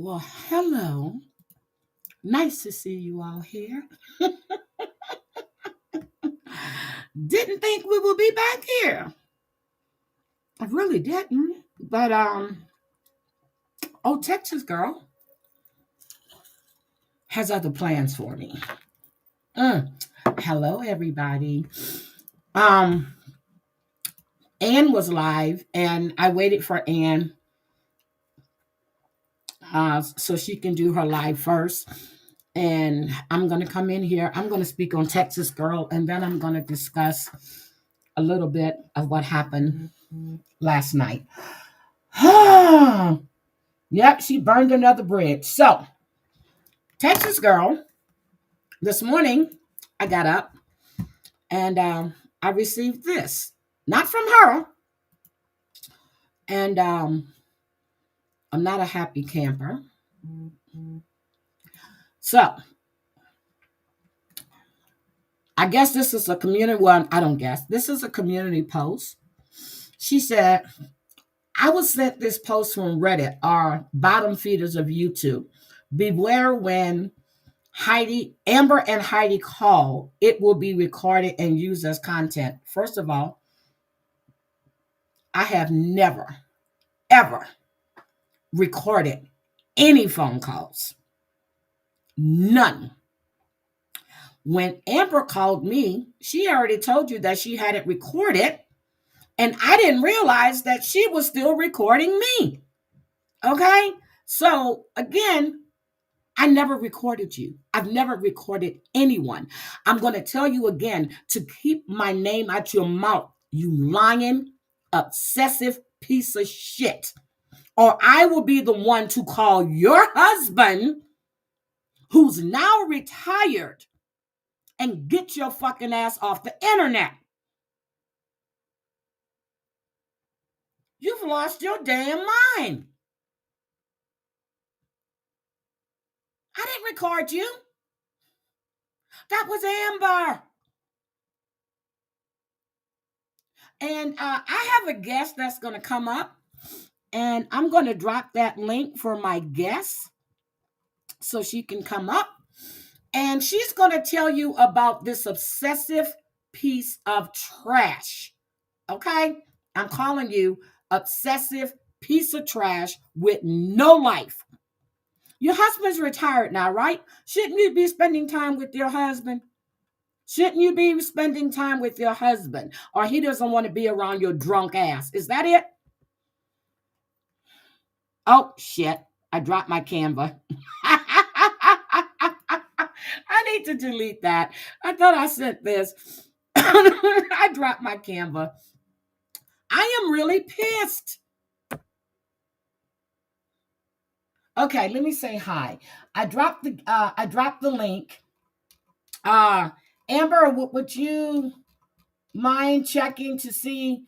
Well, hello. Nice to see you all here. Didn't think we would be back here. I really didn't. But Texas girl has other plans for me. Mm. Hello, everybody. Um, Anne was live, and I waited for Anne so she can do her live first. And I'm going to come in here. I'm going to speak on Texas Girl, and then I'm going to discuss a little bit of what happened last night. Yep, she burned another bridge. So, Texas Girl, this morning I got up and I received this. Not from her. And I'm not a happy camper. So, I guess this is a community, well, I don't guess. This is a community post. She said, I was sent this post from Reddit, our bottom feeders of YouTube. Beware when Amber and Heidi call, it will be recorded and used as content. First of all, I have never, ever recorded any phone calls. None. When Amber called me, she already told you that she had it recorded, and I didn't realize that she was still recording me. Okay? So, again, I never recorded you. I've never recorded anyone. I'm going to tell you again to keep my name out your mouth, you lying, obsessive piece of shit. Or I will be the one to call your husband, who's now retired, and get your fucking ass off the internet. You've lost your damn mind. I didn't record you. That was Amber. And I have a guest that's going to come up, and I'm going to drop that link for my guest so she can come up. And she's going to tell you about this obsessive piece of trash. Okay? I'm calling you obsessive piece of trash with no life. Your husband's retired now, right? Shouldn't you be spending time with your husband? Shouldn't you be spending time with your husband? Or he doesn't want to be around your drunk ass. Is that it? Oh, shit. I dropped my Canva. I need to delete that. I thought I sent this. I dropped my Canva. I am really pissed. Okay, let me say hi. I dropped the link. Amber, would you mind checking to see?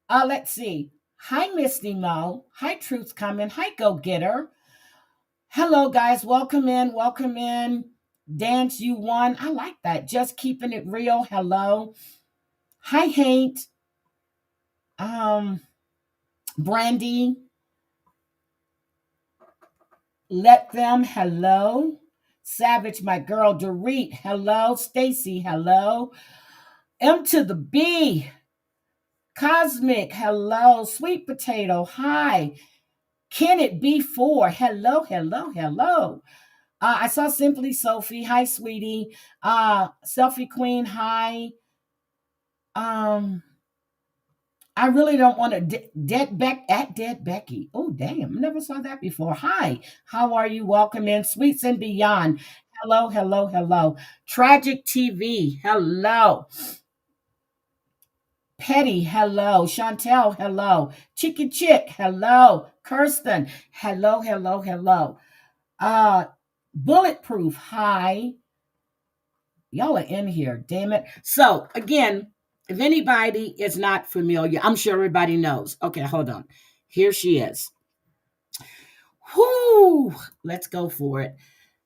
Let's see. Hi, Misty Mo. Hi, Truth Coming. Hi, Go Getter. Hello, guys. Welcome in. Welcome in. Dance You Won. I like that. Just keeping it real. Hello. Hi, Hate. Brandy. Let Them. Hello. Savage, my girl. Dorit. Hello. Stacy. Hello. M to the B. Cosmic. Hello. Sweet Potato. Hi. Can it be 4? Hello, hello, hello. I saw Simply Sophie. Hi, sweetie. Selfie Queen. Hi. I really don't want to Dead Becky. Oh, damn. Never saw that before. Hi. How are you? Welcome in. Sweets and Beyond. Hello, hello, hello. Tragic TV. Hello. Petty, hello. Chantel, hello. Chicken Chick, hello. Kirsten, hello, hello, hello. Bulletproof, hi. Y'all are in here, damn it. So, again, if anybody is not familiar, I'm sure everybody knows. Okay, hold on. Here she is. Whoo! Let's go for it.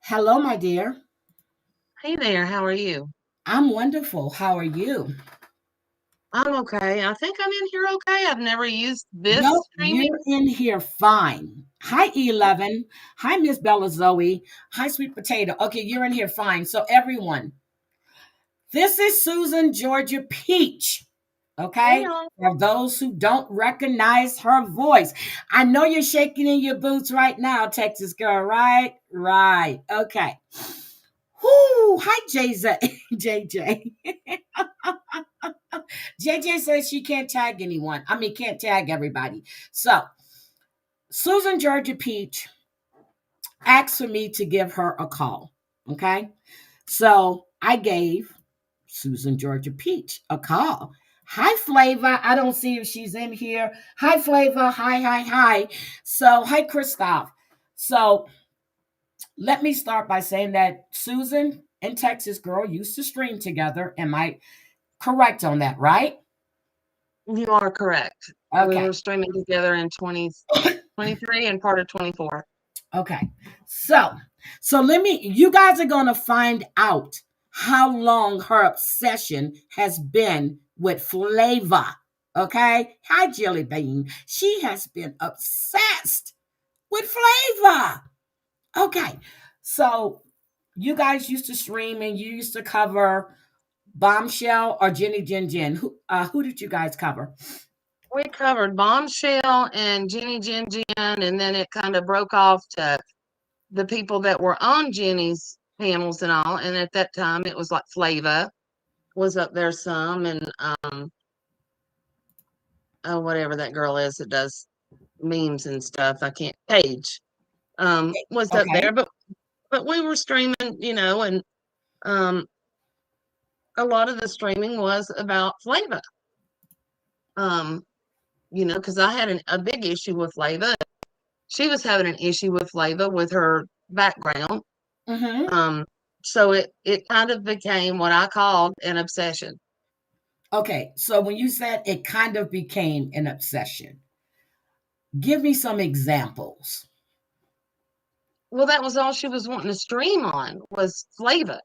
Hello, my dear. Hey there, how are you? I'm wonderful. How are you? I'm okay. I think I'm in here okay. I've never used this No, streaming. you're in here fine. Hi, 11. Hi, Miss Bella Zoe. Hi, Sweet Potato. Okay, you're in here fine. So, everyone, this is Susan Georgia Peach. Hey, Okay, y'all. for those who don't recognize her voice, I know you're shaking in your boots right now, Texas girl. Right, right. Okay. Whoo! Hi, JJ. JJ says she can't tag anyone. I mean, can't tag everybody. So, Susan Georgia Peach asked for me to give her a call. Okay. So I gave Susan Georgia Peach a call. Hi, Flavor. I don't see if she's in here. Hi, Flavor. Hi, hi, hi. So, hi, Christoph. So, let me start by saying that Susan and Texas Girl used to stream together. Am I correct on that, right? You are correct. We Okay. were streaming together in 2023 and part of 24. Okay. So you guys are going to find out how long her obsession has been with Flavor. Okay. Hi, Jelly Bean. She has been obsessed with Flavor. Okay. So you guys used to stream and you used to cover Bombshell or Jenny Jen Jen. Who did you guys cover? We covered Bombshell and Jenny Jen Jen, and then it kind of broke off to the people that were on Jenny's panels and all. And at that time, it was like Flava was up there some, and oh, whatever that girl is that does memes and stuff. I can't. Paige was up Okay. there, but we were streaming, and um, a lot of the streaming was about Flava. Um, because I had a big issue with Flava. She was having an issue with Flava with her background. Mm-hmm. Um, so it kind of became what I called an obsession. Okay. So when you said it kind of became an obsession, give me some examples. Well, that was all she was wanting to stream on was Flava.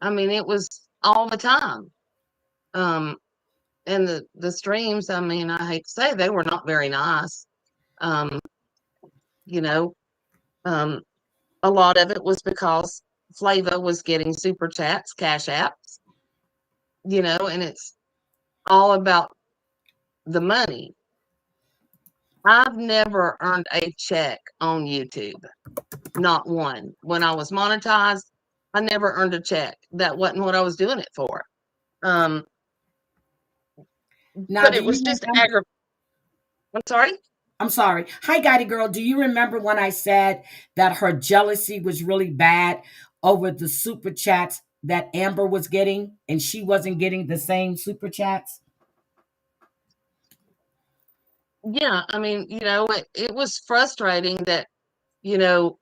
I mean, it was all the time. Um, and the streams, I mean, I hate to say they were not very nice. Um, you know, um, a lot of it was because Flava was getting super chats, cash apps, and it's all about the money. I've never earned a check on YouTube, not one. When I was monetized, I never earned a check. That wasn't what I was doing it for. Um, Now, but do it you was just remember? I'm sorry. I'm sorry. Hi, Guidey Girl. Do you remember when I said that her jealousy was really bad over the super chats that Amber was getting and she wasn't getting the same super chats? Yeah, I mean, it was frustrating that, you know,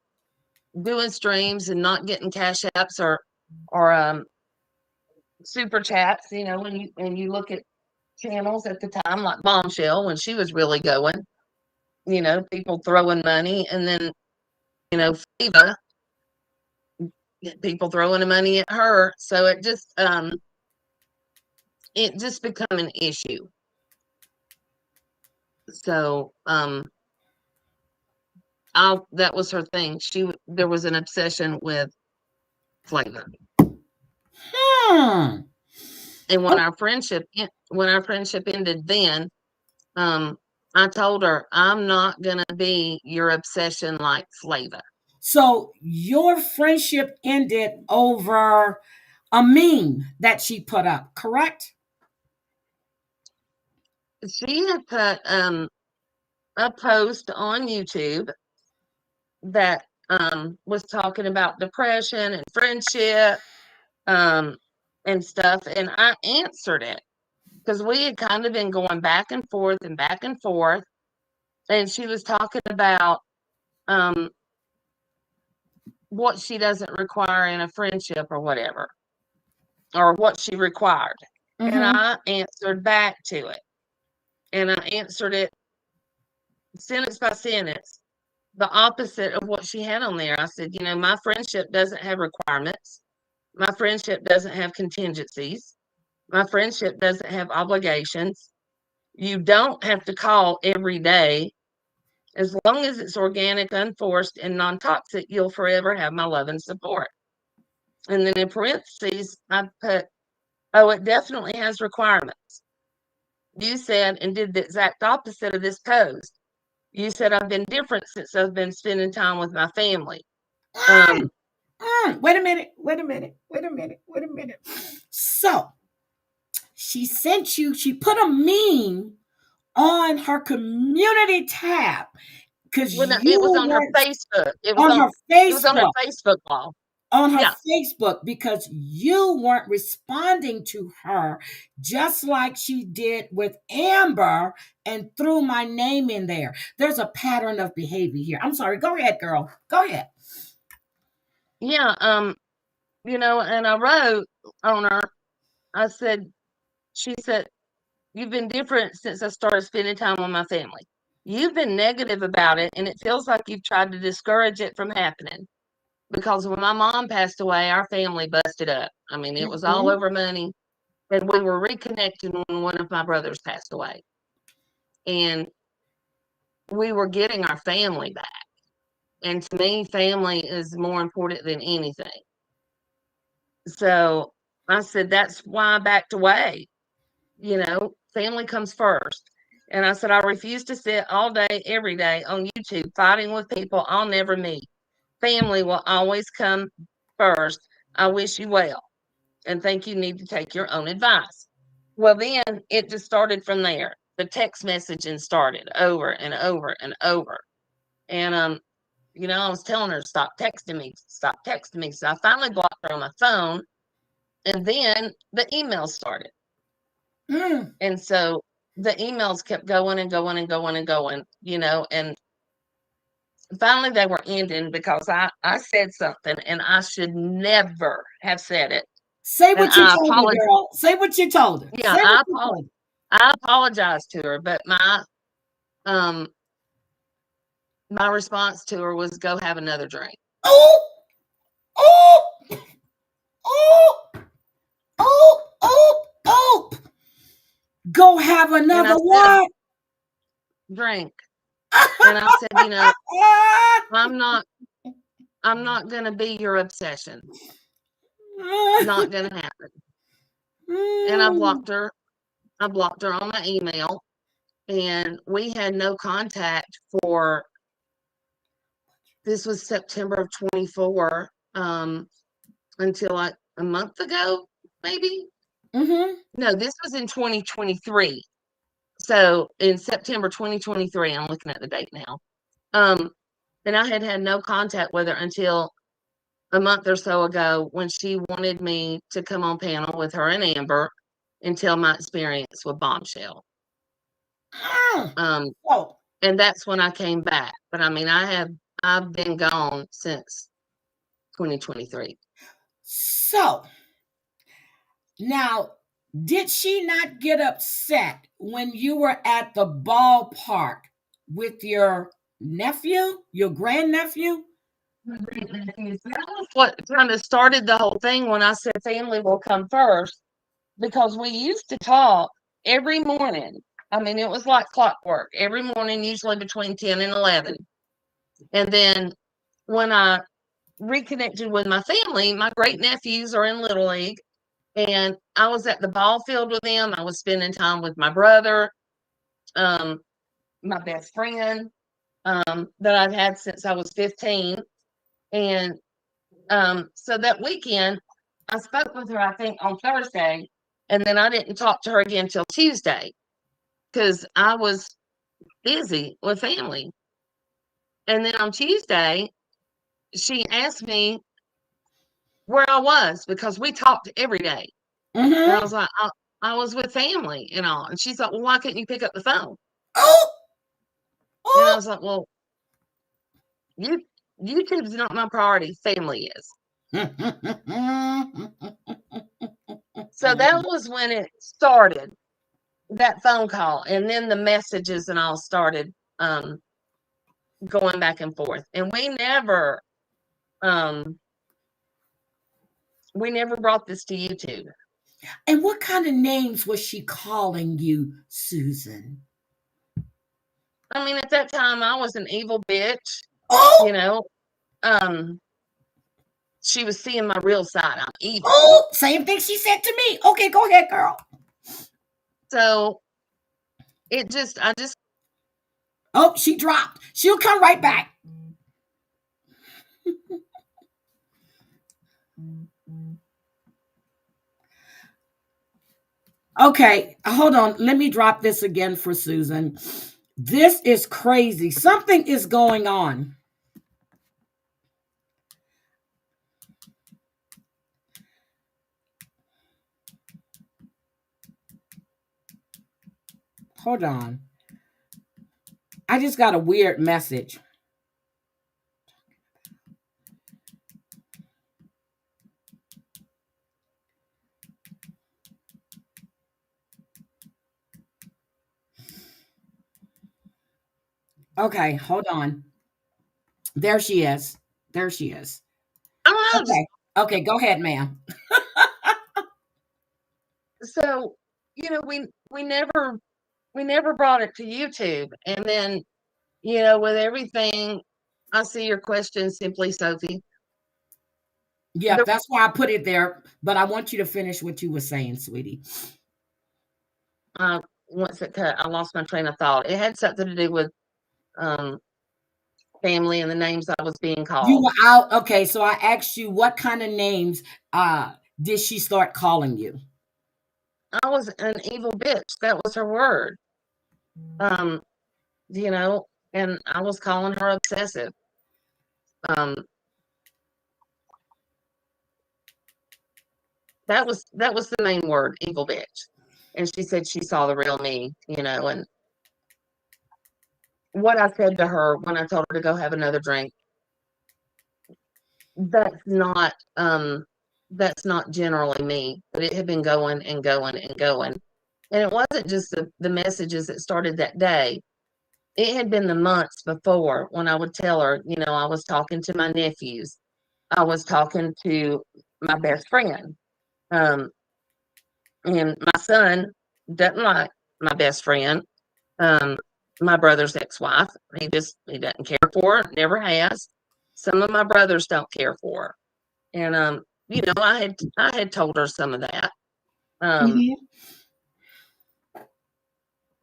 doing streams and not getting cash apps or super chats, when you look at channels at the time like Bombshell when she was really going, people throwing money, and then, Flava, people throwing the money at her. So it just become an issue. So that was her thing. There was an obsession with Flava. Hmm. And Oh, when our friendship ended, then um, I told her I'm not gonna be your obsession like Flava. so your friendship ended over a meme that she put up, correct? She had put a post on YouTube that was talking about depression and friendship um, and stuff, and I answered it because we had kind of been going back and forth and back and forth, and she was talking about um, what she doesn't require in a friendship or whatever, or what she required. And Mm-hmm. I answered back to it. And I answered it sentence by sentence, the opposite of what she had on there. I said, my friendship doesn't have requirements. My friendship doesn't have contingencies. My friendship doesn't have obligations. You don't have to call every day As long as it's organic, unforced, and non-toxic, you'll forever have my love and support. And then in parentheses, I put, oh, it definitely has requirements. You said and did the exact opposite of this post. You said I've been different since I've been spending time with my family. Wait a minute. So she sent you, she put a meme on her community tab because Well, no, you it was on her weren't Facebook. It was on her it was on her Facebook. Facebook wall. On her Yeah. Facebook because you weren't responding to her just like she did with Amber and threw my name in there. There's a pattern of behavior here. I'm sorry. Go ahead, girl. Go ahead. Yeah. And I wrote on her, I said, she said, you've been different since I started spending time with my family. You've been negative about it, and it feels like you've tried to discourage it from happening. Because when my mom passed away, our family busted up. I mean, it was all over money. And we were reconnected when one of my brothers passed away. And we were getting our family back. And to me, family is more important than anything. So I said, that's why I backed away. Family comes first. And I said, I refuse to sit all day, every day on YouTube fighting with people I'll never meet. Family will always come first. I wish you well and think you need to take your own advice. Well, then it just started from there. The text messaging started over and over and over. And, I was telling her, stop texting me. So I finally blocked her on my phone. And then the emails started. And so the emails kept going and going and going and going, and finally they were ending because I said something and I should never have said it. Say what you told her, girl. Say what you told her. Yeah, I apologized to her, but my response to her was go have another drink. Oh, go have another what? Drink. And I said, I'm not gonna be your obsession. Not gonna happen. And I blocked her. I blocked her on my email, and we had no contact for. This was September of 24, until like a month ago, maybe. No, this was in 2023. So in September 2023, I'm looking at the date now. And I had no contact with her until a month or so ago when she wanted me to come on panel with her and Amber and tell my experience with Bombshell. And that's when I came back. But I mean, I've been gone since 2023. So now, did she not get upset when you were at the ballpark with your nephew, your grandnephew? What kind of started the whole thing when I said family will come first, because we used to talk every morning. I mean, it was like clockwork every morning, usually between 10 and 11. And then when I reconnected with my family, my great nephews are in Little League, and I was at the ball field with them. I was spending time with my brother, my best friend, that I've had since I was 15. And so that weekend, I spoke with her, I think, on Thursday, and then I didn't talk to her again till Tuesday because I was busy with family. And then on Tuesday, she asked me where I was because we talked every day. And I was like, I was with family and all. And she's like, well, why couldn't you pick up the phone? And I was like, well, YouTube's not my priority. Family is. So that was when it started, that phone call. And then the messages and all started going back and forth. And we never brought this to YouTube. And what kind of names was she calling you, Susan? I mean, at that time, I was an evil bitch. You Oh, know, she was seeing my real side. I'm evil. oh, same thing she said to me. Okay, go ahead, girl. So I just, Oh, she dropped. She'll come right back. Okay, hold on. Let me drop this again for Susan. This is crazy. Something is going on. Hold on. I just got a weird message. Okay, hold on. There she is. There she is. I don't know. Okay. Okay, go ahead, ma'am. So, we never brought it to YouTube. And then, with everything, I see your question, Simply Sophie. Yeah, that's why I put it there. But I want you to finish what you were saying, sweetie. Once it cut, I lost my train of thought. It had something to do with um, family and the names I was being You called. were out. Okay, so I asked you what kind of names did she start calling you? I was an evil bitch. That was her word. Um, and I was calling her obsessive. Um, that was the main word, evil bitch. And she said she saw the real me, and what I said to her when I told her to go have another drink, that's not that's not generally me, but it had been going and going and going. And it wasn't just the messages that started that day. It had been the months before when I would tell her, I was talking to my nephews. I was talking to my best friend. Um, and my son doesn't like my best friend, um, my brother's ex-wife. He doesn't care for her, never has. Some of my brothers don't care for her. And I had told her some of that. Um, Mm-hmm.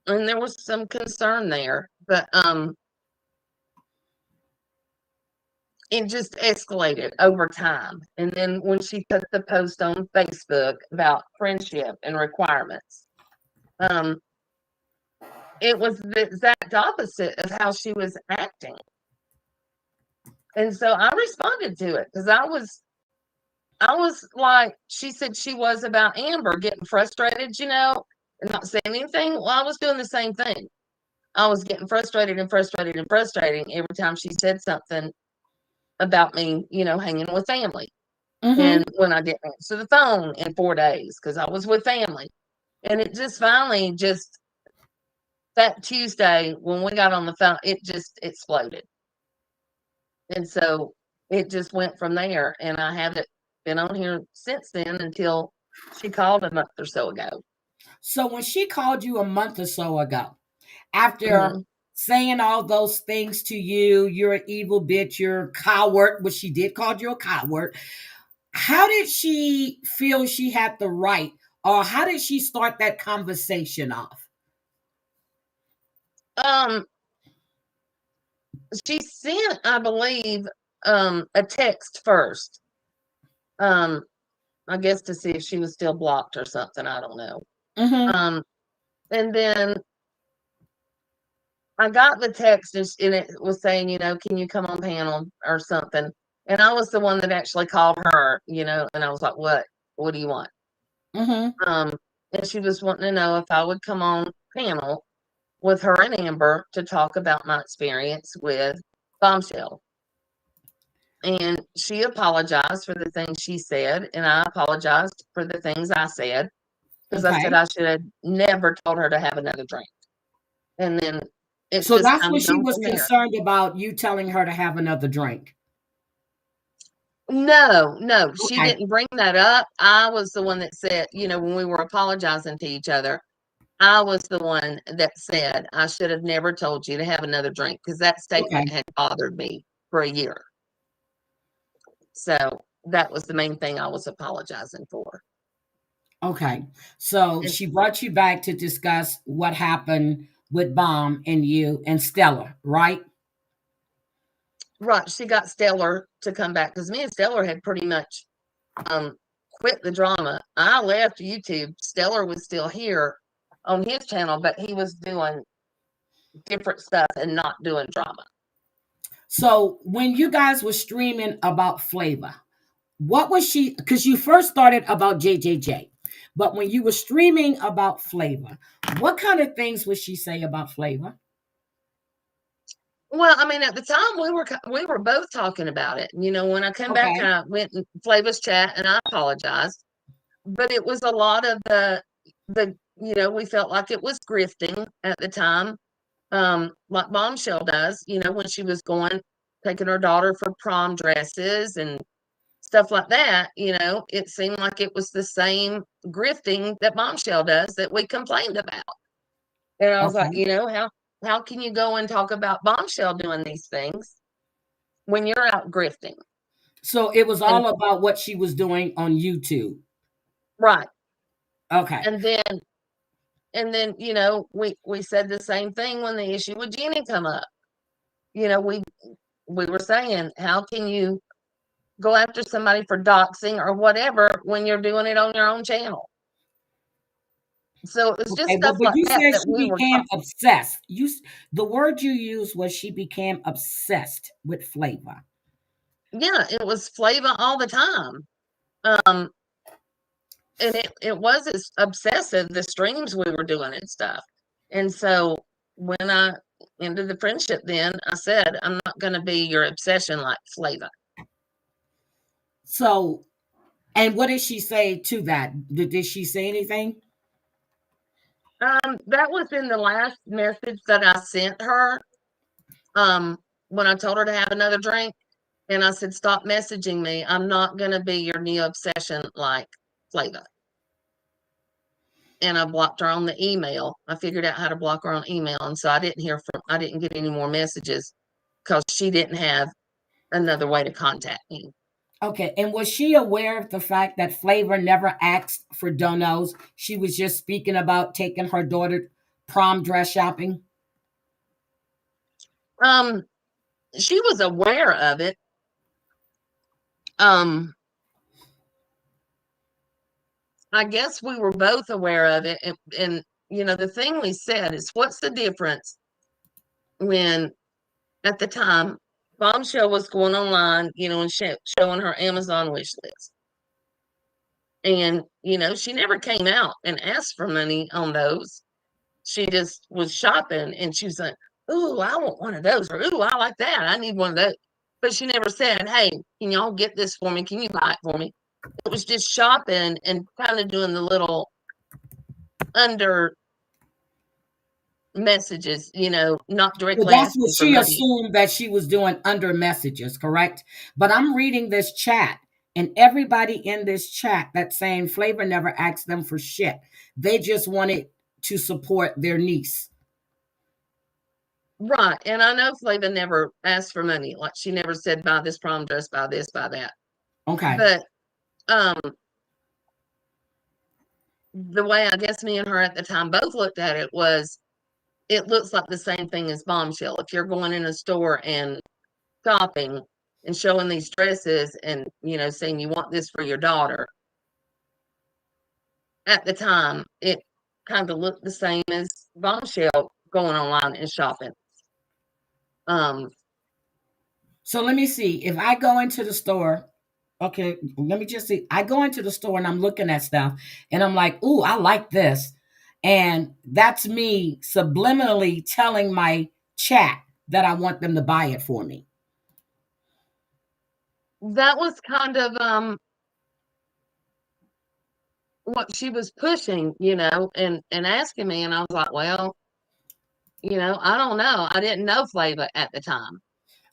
and there was some concern there, but it just escalated over time. And then when she put the post on Facebook about friendship and requirements, um, it was the exact opposite of how she was acting. And so I responded to it because I was like, she said she was about Amber getting frustrated, and not saying anything. Well, I was doing the same thing. I was getting frustrated and frustrated and frustrating every time she said something about me, hanging with family. Mm-hmm. And when I didn't answer the phone in 4 days because I was with family. And it just finally just that Tuesday when we got on the phone, it just exploded. And so it just went from there. And I haven't been on here since then until she called a month or so ago. So when she called you a month or so ago, after Mhm. saying all those things to you, you're an evil bitch, you're a coward, which she did call you a coward. How did she feel she had the right, or how did she start that conversation off? Um, she sent, I believe, a text first. Um, I guess to see if she was still blocked or something. I don't know. Mm-hmm. Um, and then I got the text and it was saying, can you come on panel or something? And I was the one that actually called her, and I was like, what? What do you want? Mm-hmm. Um, and she was wanting to know if I would come on panel with her and Amber to talk about my experience with Bombshell. And she apologized for the things she said, and I apologized for the things I said because I said Okay. I should have never told her to have another drink. And then it's So just that's kind what of she gone was from there. concerned about, you telling her to have another drink. No, no, she Okay. didn't bring that up. I was the one that said, when we were apologizing to each other, I was the one that said I should have never told you to have another drink because that statement Okay. had bothered me for a year. So that was the main thing I was apologizing for. Okay. So And she brought you back to discuss what happened with Bomb and you and Stella, right? right, she got Stellar to come back because me and Stellar had pretty much um quit the drama. I left YouTube. Stellar was still here on his channel, but he was doing different stuff and not doing drama. So when you guys were streaming about Flavor, what was she? Because you first started about JJJ, but when you were streaming about Flavor, what kind of things would she say about Flavor? Well, I mean, at the time we were both talking about it. You know, when I come back, Okay. I went in Flavor's chat and I apologized. But it was a lot of the we felt like it was grifting at the time, like Bombshell does. You know, when she was going taking her daughter for prom dresses and stuff like that. You know, it seemed like it was the same grifting that Bombshell does that we complained about. And I was like, Okay. how can you go and talk about Bombshell doing these things when you're out grifting? So it was And all about what she was doing on YouTube. right. Okay. And then we said the same thing when the issue with Jenny come up. You know, we were saying, how can you go after somebody for doxing or whatever when you're doing it on your own channel? So it was just Okay. stuff But like you that said that she we were became talking. obsessed. The word you used was she became obsessed with Flavor. Yeah, it was Flava all the time. Um, and it was as obsessive, the streams we were doing and stuff. And so when I ended the friendship, then I said, I'm not going to be your obsession like Flava. So, and what did she say to that? Did she say anything? That was in the last message that I sent her. When I told her to have another drink, and I said, "Stop messaging me. I'm not gonna be your new obsession like Flava." And I blocked her on the email. I figured out how to block her on email, and so I didn't get any more messages because she didn't have another way to contact me. Okay. And was she aware of the fact that Flavor never asked for donos? She was just speaking about taking her daughter prom dress shopping. Um, she was aware of it. Um, I guess we were both aware of it, and the thing we said is, what's the difference when at the time Bombshell was going online, and showing her Amazon wish list. And, she never came out and asked for money on those. She just was shopping and she was like, "Ooh, I want one of those," or "Ooh, I like that. I need one of those." But she never said, "Hey, can y'all get this for me? Can you buy it for me?" It was just shopping and kind of doing the little under messages, not Well, directly that's what asking for she money. assumed that she was doing under messages, correct? But I'm reading this chat, and everybody in this chat that's saying Flavor never asked them for shit. They just wanted to support their niece. Right. And I know Flava never asked for money. Like she never said, buy this prom dress, buy this, buy that. Okay. But um the way I guess me and her at the time both looked at it was it looks like the same thing as Bombshell. If you're going in a store and shopping and showing these dresses and saying you want this for your daughter, at the time it kind of looked the same as Bombshell going online and shopping. Um So let me see. If I go into the store, okay, let me just see. I go into the store and I'm looking at stuff and I'm like, ooh, I like this. And that's me subliminally telling my chat that I want them to buy it for me. that was kind of what she was pushing, and asking me, and I was like, well, I don't know. I didn't know Flava at the time.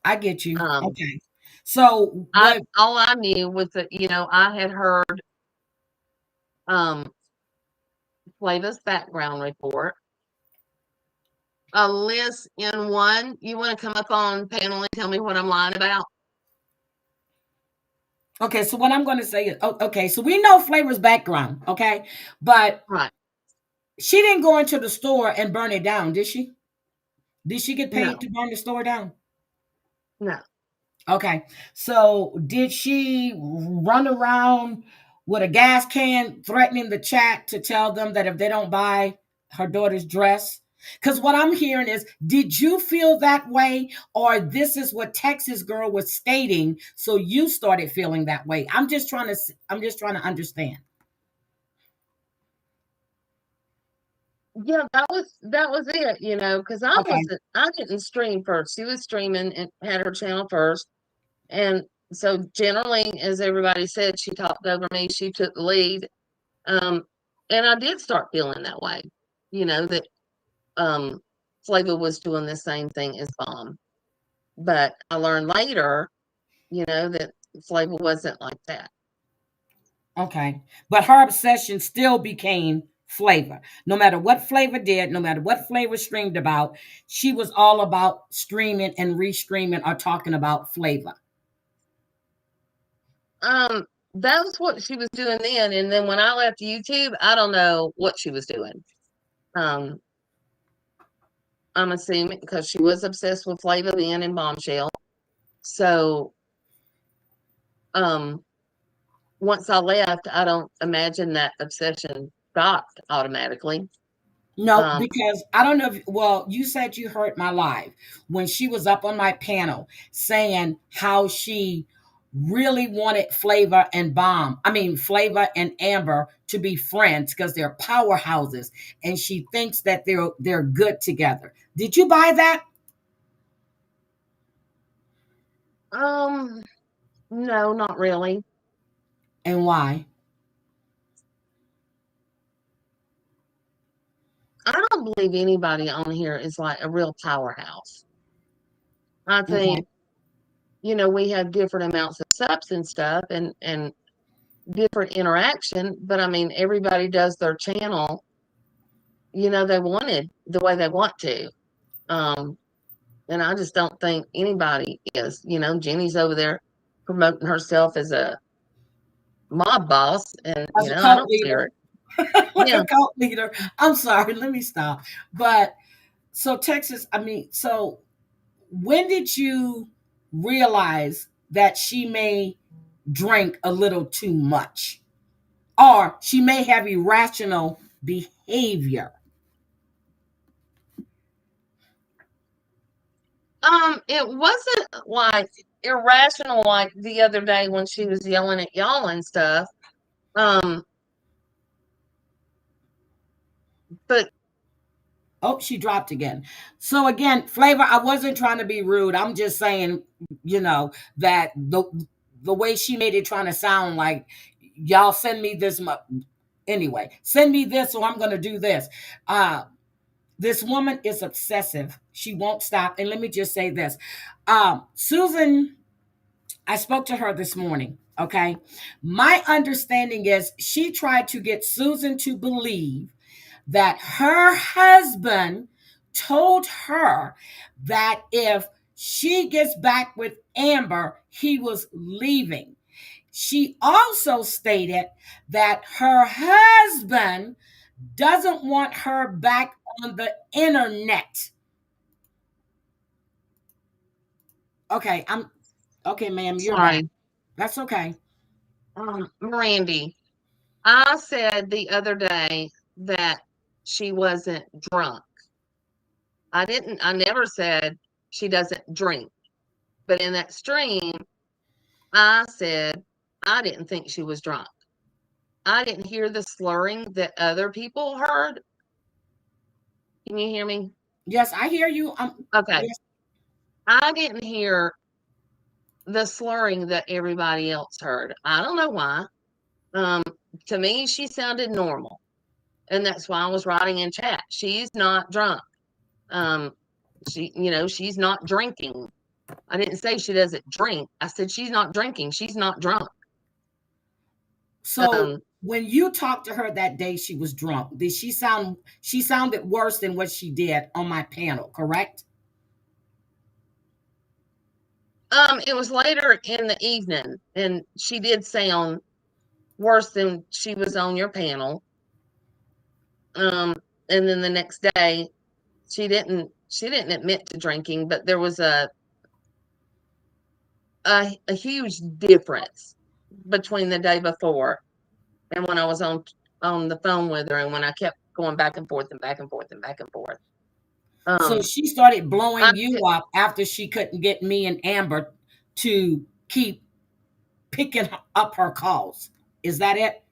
I get you. Um, Okay. So I what all I knew was that, I had heard um Flava's background report. Liz in one, you want to come up on panel and tell me what I'm lying about? Okay, so what I'm going to say is, okay, so we know Flavor's background, okay, but Right. she didn't go into the store and burn it down, did she? Did she get paid No, to burn the store down? no. Okay, so did she run around with a gas can threatening the chat to tell them that if they don't buy her daughter's dress? Because what I'm hearing is, did you feel that way, or this is what Texas Girl was stating, so you started feeling that way? I'm just trying to understand. Yeah, that was it, you know, because Okay, I didn't stream first. She was streaming and had her channel first. And so generally, as everybody said, she talked over me, she took the lead. Um, and I did start feeling that way, you know, that Flava was doing the same thing as Bomb. But I learned later, you know, that Flava wasn't like that. okay, but her obsession still became Flavor. No matter what Flavor did, no matter what Flavor streamed about, she was all about streaming and restreaming or talking about Flavor. That was what she was doing then. And then when I left YouTube, I don't know what she was doing. Um, I'm assuming because she was obsessed with Flava then and Bombshell. So, um, once I left, I don't imagine that obsession stopped automatically. No, Um, because I don't know if, well, you said you heard my live when she was up on my panel saying how she really wanted Flavor and Flavor and Amber to be friends because they're powerhouses, and she thinks that they're good together. Did you buy that? no, not really. And why? I don't believe anybody on here is like a real powerhouse. I Okay. think, you know, we have different amounts of subs and stuff and different interaction, but I mean, everybody does their channel, you know, they wanted the way they want to. Um, and I just don't think anybody is, you know, Jenny's over there promoting herself as a mob boss, and As you a know, I cult don't see leader. her. Like Yeah. a cult leader. I'm sorry, let me stop. But so Texas, so when did you realize that she may drink a little too much? Or she may have irrational behavior? It wasn't like irrational like the other day when she was yelling at y'all and stuff. Um, but Oh, she dropped again. So again, Flavor, I wasn't trying to be rude. I'm just saying, that the way she made it trying to sound like y'all send me this anyway, send me this, so I'm gonna do this. This woman is obsessive. She won't stop. And let me just say this. Susan, I spoke to her this morning. Okay. My understanding is she tried to get Susan to believe that her husband told her that if she gets back with Amber, he was leaving. She also stated that her husband doesn't want her back on the internet. Okay, I'm okay, ma'am, you're back. sorry, That's okay. Randy, I said the other day that she wasn't drunk. I never said she doesn't drink. But in that stream, I said I didn't think she was drunk. I didn't hear the slurring that other people heard. Can you hear me? Yes, I hear you. Okay. Yes. I didn't hear the slurring that everybody else heard. I don't know why. Um, to me, she sounded normal. And that's why I was writing in chat. She's not drunk. Um, she's not drinking. I didn't say she doesn't drink. I said she's not drinking. She's not drunk. So Um, when you talked to her that day, she was drunk. Did she sounded worse than what she did on my panel, correct? It was later in the evening, and she did sound worse than she was on your panel. And then the next day, she didn't admit to drinking, but there was a huge difference between the day before and when I was on the phone with her, and when I kept going back and forth and back and forth and back and forth. So Um, she started I blowing you up after she couldn't get me and Amber to keep picking up her calls. Is that it?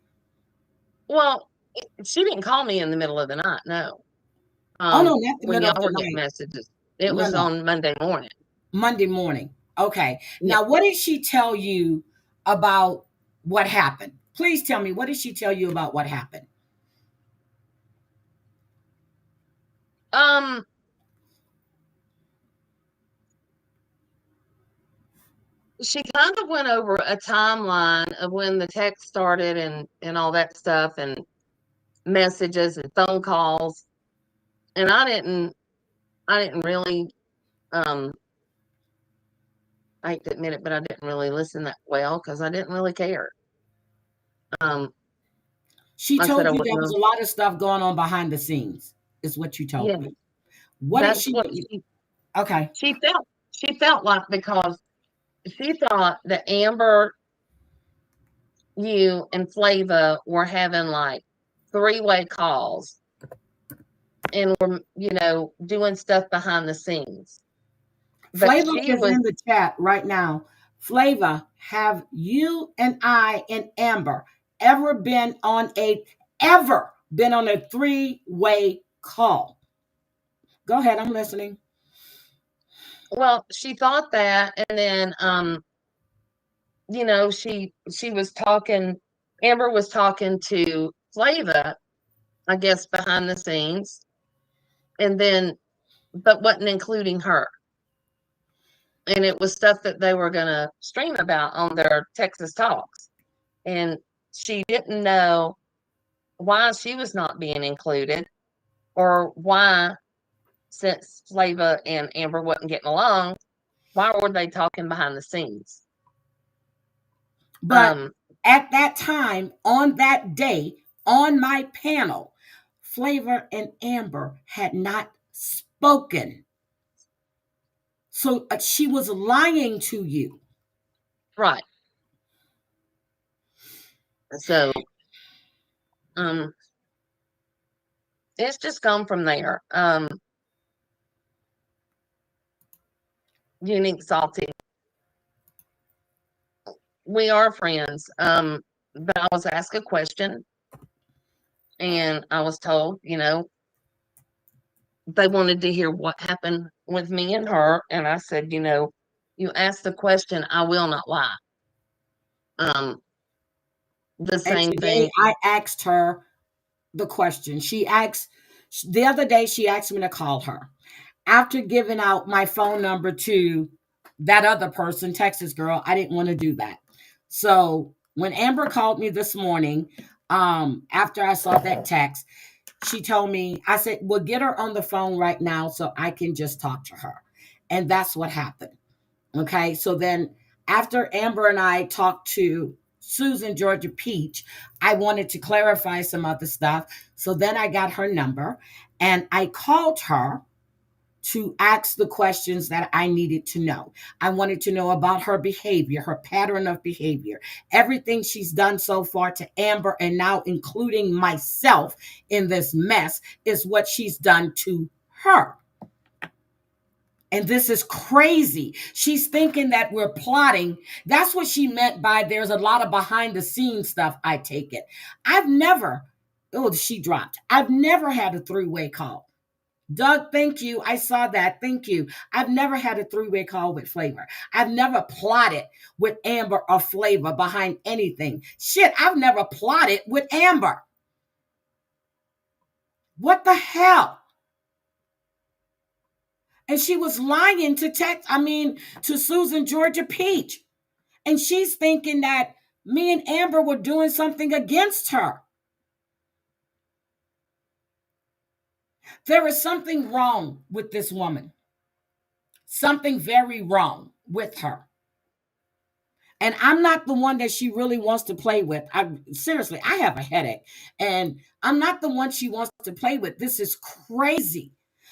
well, she didn't call me in the middle of the night. No. Oh no, not the When middle y'all of the were getting night. messages, it No, was no. on Monday morning. Monday morning. Okay. Yeah. Now, what did she tell you about what happened? Please tell me, what did she tell you about what happened? Um, she kind of went over a timeline of when the text started and all that stuff, and messages and phone calls. And I didn't really, um I hate to admit it, but I didn't really listen that well because I didn't really care. Um, She I said told I you there wouldn't was know. a lot of stuff going on behind the scenes, is what you told Yeah, me. What did that's she? what Okay. she felt like, because she thought that Amber, you, and Flava were having like three-way calls and were, doing stuff behind the scenes. But Flavor she is was in the chat right now. Flavor, have you and I and Amber ever been on a three-way call? Go ahead, I'm listening. well, she thought that, and then she was talking, Amber was talking to Flava, I guess, behind the scenes, and then, but wasn't including her. And it was stuff that they were going to stream about on their Texas Talks. And she didn't know why she was not being included, or why, since Flava and Amber wasn't getting along, why were they talking behind the scenes? But Um, at that time, on that day, on my panel, Flavor and Amber had not spoken. So she was lying to you. right. So, um, it's just gone from there. Unique Salty, we are friends. But I was asked a question, and I was told, they wanted to hear what happened with me and her. And I said, you asked the question, I will not lie. Um, the And same today thing. I asked her the question. The other day, she asked me to call her. After giving out my phone number to that other person, Texas girl, I didn't want to do that. So when Amber called me this morning, after I saw that text, she told me, I said, well, get her on the phone right now so I can just talk to her. And that's what happened. Okay. So then after Amber and I talked to Susan Georgia Peach, I wanted to clarify some other stuff. So then I got her number and I called her to ask the questions that I needed to know. I wanted to know about her behavior, her pattern of behavior, everything she's done so far to Amber, and now including myself in this mess, is what she's done to her. And this is crazy. She's thinking that we're plotting. That's what she meant by there's a lot of behind the scenes stuff. I take it. I've never, oh, she dropped. I've never had a three-way call. Doug, thank you. I saw that. Thank you. I've never had a three-way call with Flavor. I've never plotted with Amber or Flavor behind anything. Shit, I've never plotted with Amber. What the hell? And she was lying to to Susan Georgia Peach. And she's thinking that Me and Amber were doing something against her. There is something wrong with this woman. Something very wrong with her. And I'm not the one that she really wants to play with. Seriously, I have a headache. And I'm not the one she wants to play with. This is crazy.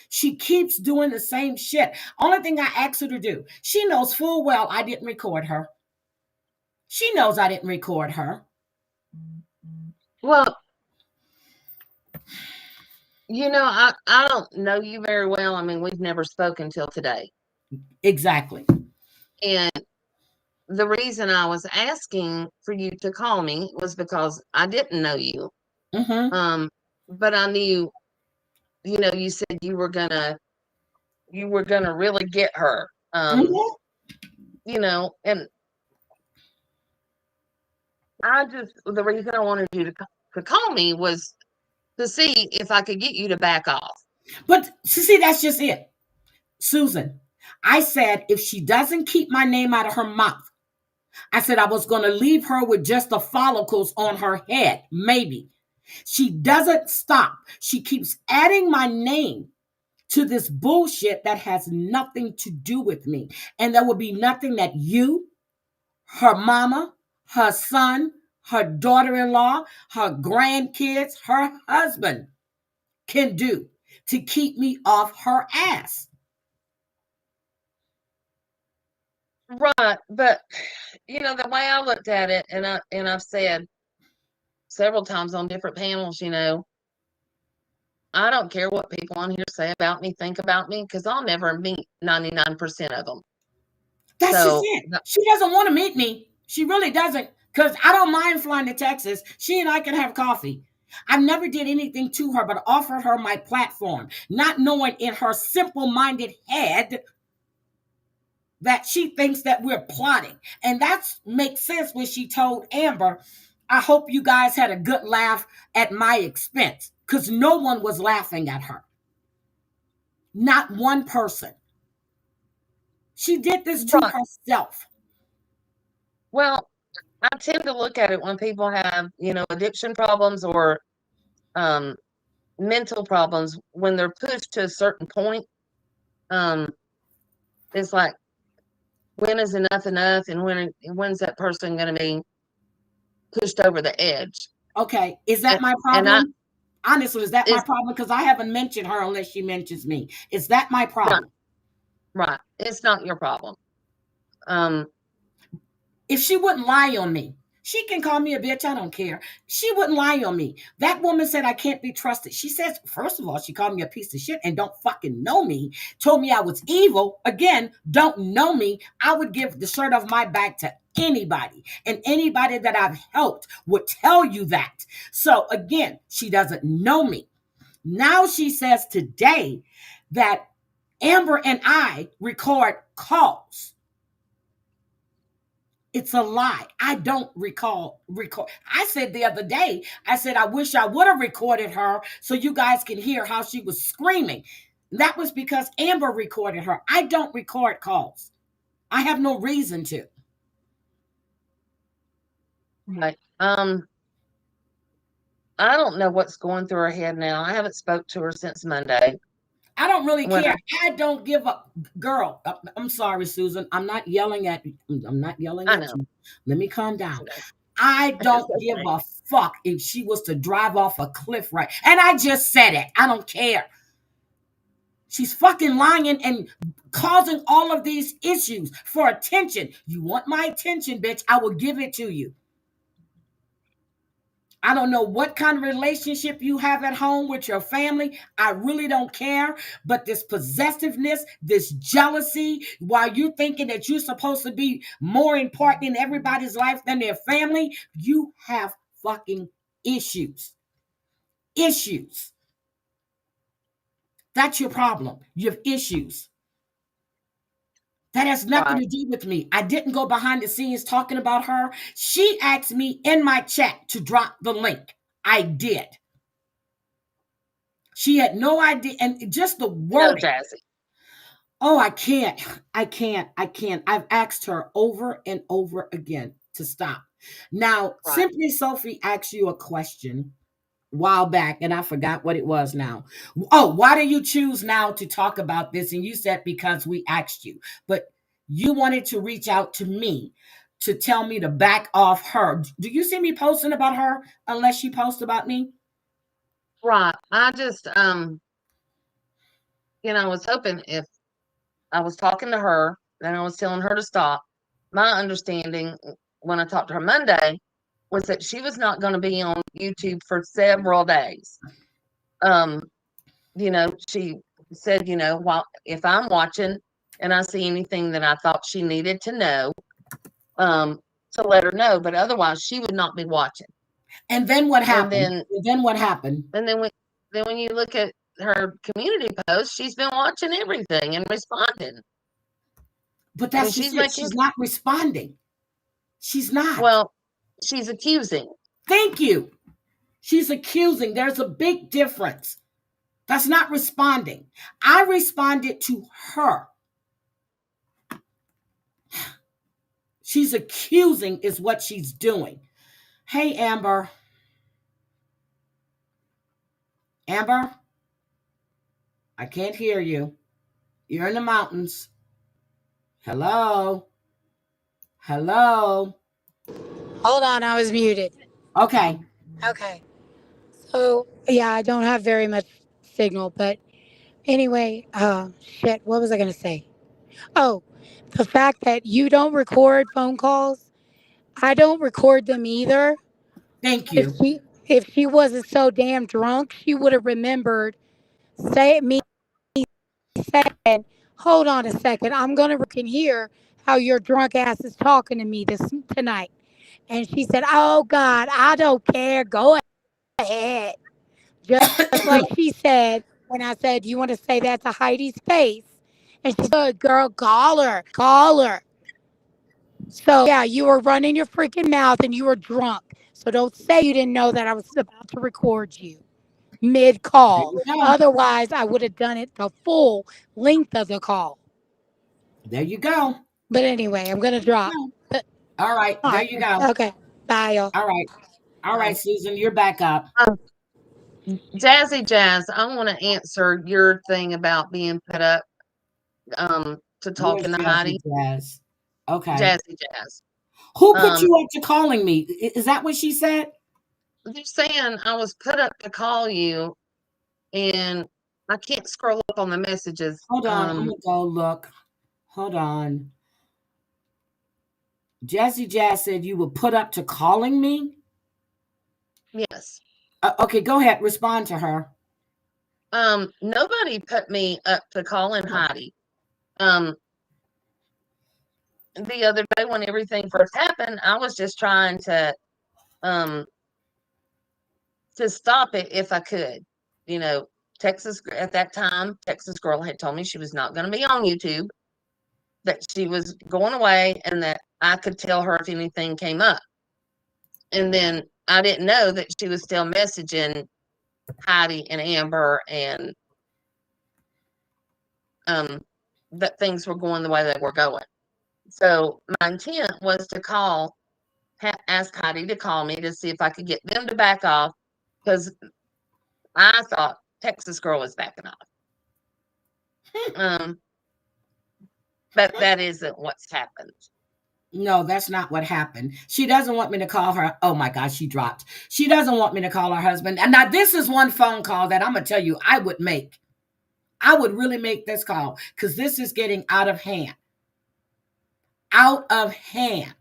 She keeps doing the same shit. Only thing I asked her to do, she knows full well I didn't record her. She knows I didn't record her. Well, I don't know you very well. I mean, we've never spoken till today. Exactly. And the reason I was asking for you to call me was because I didn't know you. Mm-hmm. But I knew, you said you were gonna really get her. Mm-hmm. And the reason I wanted you to call me was to see if I could get you to back off. But see, that's just it. Susan, I said if she doesn't keep my name out of her mouth, I said I was going to leave her with just the follicles on her head, maybe. She doesn't stop. She keeps adding my name to this bullshit that has nothing to do with me. And there will be nothing that you, her mama, her son, her daughter-in-law, her grandkids, her husband can do to keep me off her ass. Right, but the way I looked at it, and I've said several times on different panels, I don't care what people on here say about me, think about me, because I'll never meet 99% of them. That's just it. She doesn't want to meet me. She really doesn't, because I don't mind flying to Texas. She and I can have coffee. I never did anything to her but offered her my platform, not knowing in her simple-minded head that she thinks that we're plotting. And that makes sense when she told Amber, I hope you guys had a good laugh at my expense, because no one was laughing at her. Not one person. She did this to herself. Well, I tend to look at it when people have, addiction problems or mental problems, when they're pushed to a certain point, it's like, when is enough, and when's that person going to be pushed over the edge? Okay, is that my problem? Honestly, is that my problem? Because I haven't mentioned her unless she mentions me. Is that my problem? Right. It's not your problem. If she wouldn't lie on me, she can call me a bitch. I don't care. She wouldn't lie on me. That woman said I can't be trusted. She says, first of all, she called me a piece of shit and don't fucking know me. Told me I was evil. Again, don't know me. I would give the shirt off my back to anybody. And anybody that I've helped would tell you that. So again, she doesn't know me. Now she says today that Amber and I record calls. It's a lie. I don't record. I said the other day, I said, I wish I would have recorded her so you guys can hear how she was screaming. That was because Amber recorded her. I don't record calls. I have no reason to. Right. I don't know what's going through her head now. I haven't spoke to her since Monday. I don't really care. I don't give up. Girl, I'm sorry, Susan. I'm not yelling at you. I'm not yelling at you. Let me calm down. I don't give a fuck if she was to drive off a cliff, right? And I just said it. I don't care. She's fucking lying and causing all of these issues for attention. You want my attention, bitch? I will give it to you. I don't know what kind of relationship you have at home with your family. I really don't care. But this possessiveness, this jealousy, while you're thinking that you're supposed to be more important in everybody's life than their family, you have fucking issues. Issues. That's your problem. You have issues. That has nothing to do with me. I didn't go behind the scenes talking about her. She asked me in my chat to drop the link. I did. She had no idea. And just the word. No, Jazzy. Oh, I can't. I've asked her over and over again to stop. Now, Right. Simply Sophie asked you a question a while back, and I forgot what it was now. Oh, why do you choose now to talk about this? And you said because we asked you, but you wanted to reach out to me to tell me to back off her. Do you see me posting about her unless she posts about me? Right. I just I was hoping if I was talking to her and I was telling her to stop, my understanding when I talked to her Monday was that she was not going to be on YouTube for several days. Um, she said, while if I'm watching and I see anything that I thought she needed to know, um, to let her know, but otherwise she would not be watching. And then what And happened? then And then what happened? and then when you look at her community posts, she's been watching everything and responding. But And that's just she's it. making She's not responding. She's not. well, she's accusing. Thank you. She's accusing. There's a big difference. That's not responding. I responded to her. She's accusing, is what she's doing. Hey, Amber. Amber, I can't hear you. You're in the mountains. Hello. Hello. Hold on, I was muted. Okay. Okay. So, yeah, I don't have very much signal, but anyway, shit, what was I going to say? Oh, the fact that you don't record phone calls, I don't record them either. Thank If you. she if she wasn't so damn drunk, she would have remembered say me saying, "Hold on a second, I'm going to can hear how your drunk ass is talking to me this tonight." And she said, "Oh God, I don't care. Go ahead." Just like she said when I said, "You want to say that to Heidi's face?" And she said, "Girl, call her, call her." So, yeah, you were running your freaking mouth and you were drunk. So don't say you didn't know that I was about to record you mid There call. you go. Otherwise, I would have done it the full length of the call. There you go. But anyway, I'm going to drop. But, All right. all There right. you go. Okay. Bye, y'all. All right. All right, Um, Susan, you're back up. Jazzy Jazz, I want to answer your thing about being put up to Where's talking to Jazzy Heidi. Jazz? Okay. Jazzy Jazz. Who put Um, you up to calling me? Is that what she said? they're saying I was put up to call you, and I can't scroll up on the messages. Hold on. I'm going to go look. Hold on. Jazzy Jazz said you were put up to calling me? Yes. Okay, go ahead. Respond to her. Nobody put me up to calling Heidi. Um, the other day when everything first happened, I was just trying um to stop it if I could. You know, Texas at that time, Texas Girl had told me she was not going to be on YouTube, that she was going away, and that I could tell her if anything came up. And then I didn't know that she was still messaging Heidi and Amber, and that things were going the way they were going. So my intent was to ask Heidi to call me to see if I could get them to back off, because I thought Texas Girl was backing off. But that isn't what's happened. No, that's not what happened. She doesn't want me to call her. Oh my gosh, she dropped. She doesn't want me to call her husband. And now this is one phone call that I'm going to tell you I would make. I would really make this call because this is getting out of hand. Out of hand.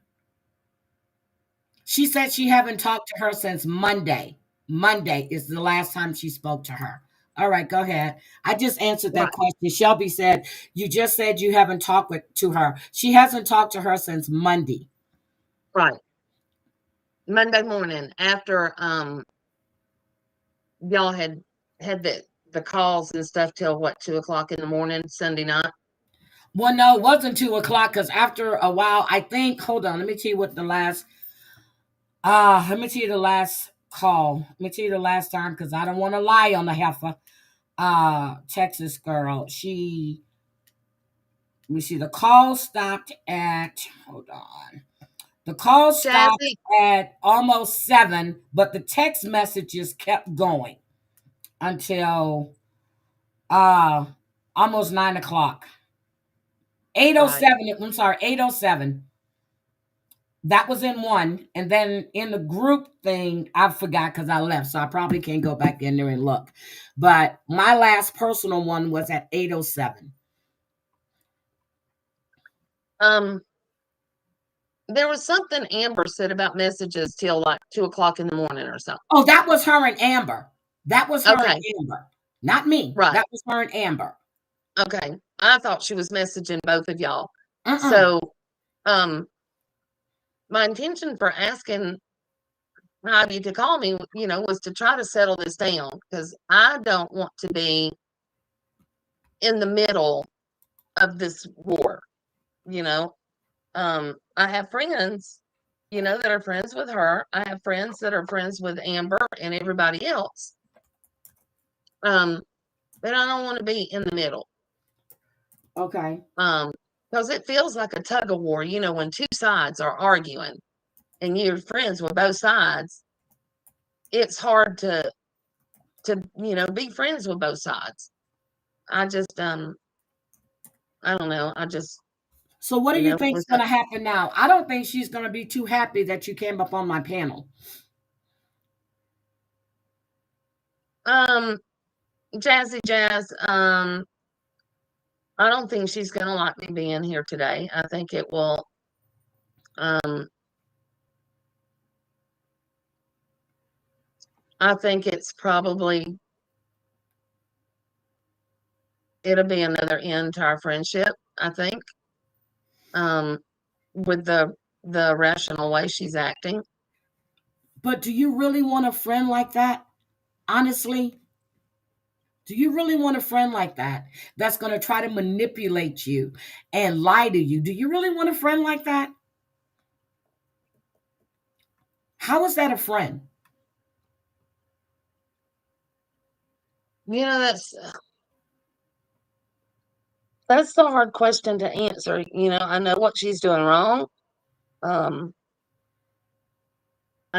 She said she haven't talked to her since Monday. Monday is the last time she spoke to her. All right, go ahead. I just answered that Right, question. Shelby said, you just said you haven't talked to her. She hasn't talked to her since Monday. right. Monday morning after y'all had the calls and stuff till what, 2 o'clock in the morning, Sunday night. Well, no, it wasn't 2 o'clock because after a while, I think, hold on, let me tell you what the last, let me tell you the last call. Let me tell you the last time because I don't want to lie on the heifer. Texas girl, let me see, the call stopped at, hold on. The call stopped Jazzy, at almost 7, but the text messages kept going until uh almost 9 o'clock. right. 8:07. I'm sorry, 8:07. That was in one, and then in the group thing, I forgot because I left, so I probably can't go back in there and look. But my last personal one was at 8:07. Um, there was something Amber said about messages till like 2 o'clock in the morning or something. Oh, that was her and Amber. That was her and Okay, Amber, not me. right. That was her and Amber. Okay. I thought she was messaging both of y'all. Mm-mm. So, um, my intention for asking Heidi to call me, was to try to settle this down because I don't want to be in the middle of this war, you know. I have friends, that are friends with her. I have friends that are friends with Amber and everybody else. But I don't want to be in the middle. Okay. Because it feels like a tug of war, when two sides are arguing and you're friends with both sides, it's hard to be friends with both sides. I just I don't know. I just So what do you think is was going to happen now? I don't think she's going to be too happy that you came up on my panel. Jazzy Jazz. I don't think she's gonna like me being here today. I think it will I think it's probably it'll be another end to our friendship, I think. With the rational way she's acting. But do you really want a friend like that? Honestly, do you really want a friend like that that's going to try to manipulate you and lie to you? Do you really want a friend like that? How is that a friend? That's the hard question to answer. I know what she's doing wrong. I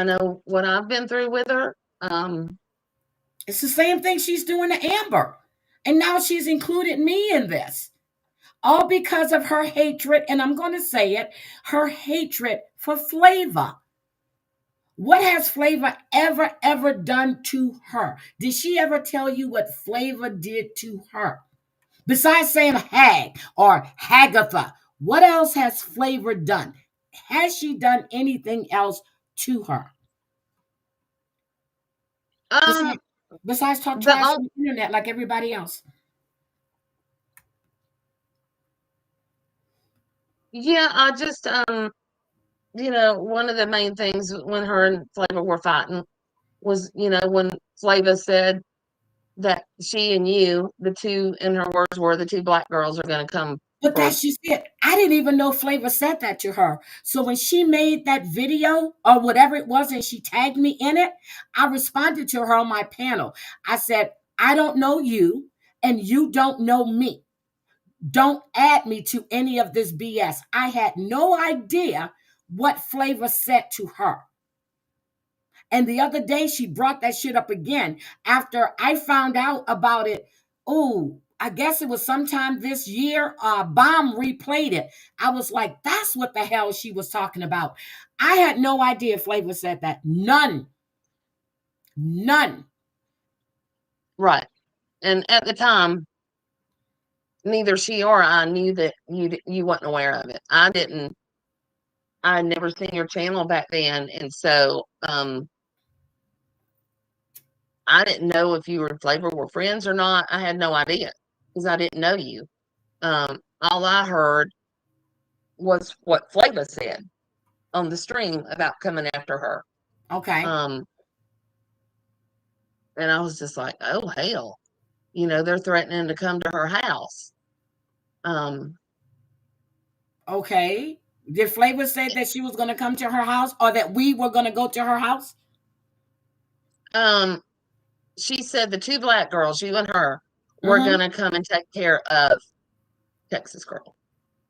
know what I've been through with her. It's the same thing she's doing to Amber. And now she's included me in this. All because of her hatred, and I'm going to say it, her hatred for Flavor. What has Flavor ever done to her? Did she ever tell you what Flavor did to her? Besides saying hag or Hagatha, what else has Flavor done? Has she done anything else to her? Um, Besides talk the trash on the internet like everybody else. Yeah, I just one of the main things when her and Flavor were fighting was, when Flavor said that she and you, the two, in her words were, the two black girls are going to come. But that's just it. I didn't even know Flavor said that to her. So when she made that video or whatever it was and she tagged me in it, I responded to her on my panel. I said, I don't know you and you don't know me. Don't add me to any of this BS. I had no idea what Flavor said to her. And the other day, she brought that shit up again after I found out about it. Oh, I guess it was sometime this year. Bomb replayed it. I was like, that's what the hell she was talking about. I had no idea Flavor said that. None. Right. And at the time, neither she or I knew that you wasn't aware of it. I didn't. I had never seen your channel back then, and so I didn't know if you and Flavor were friends or not. I had no idea because I didn't know you. All I heard was what Flavor said on the stream about coming after her. Okay. And I was just like, oh hell, they're threatening to come to her house. Okay. Did Flavor say that she was going to come to her house or that we were going to go to her house? She said the two black girls, you and her, were going to come and take care of Texas Girl.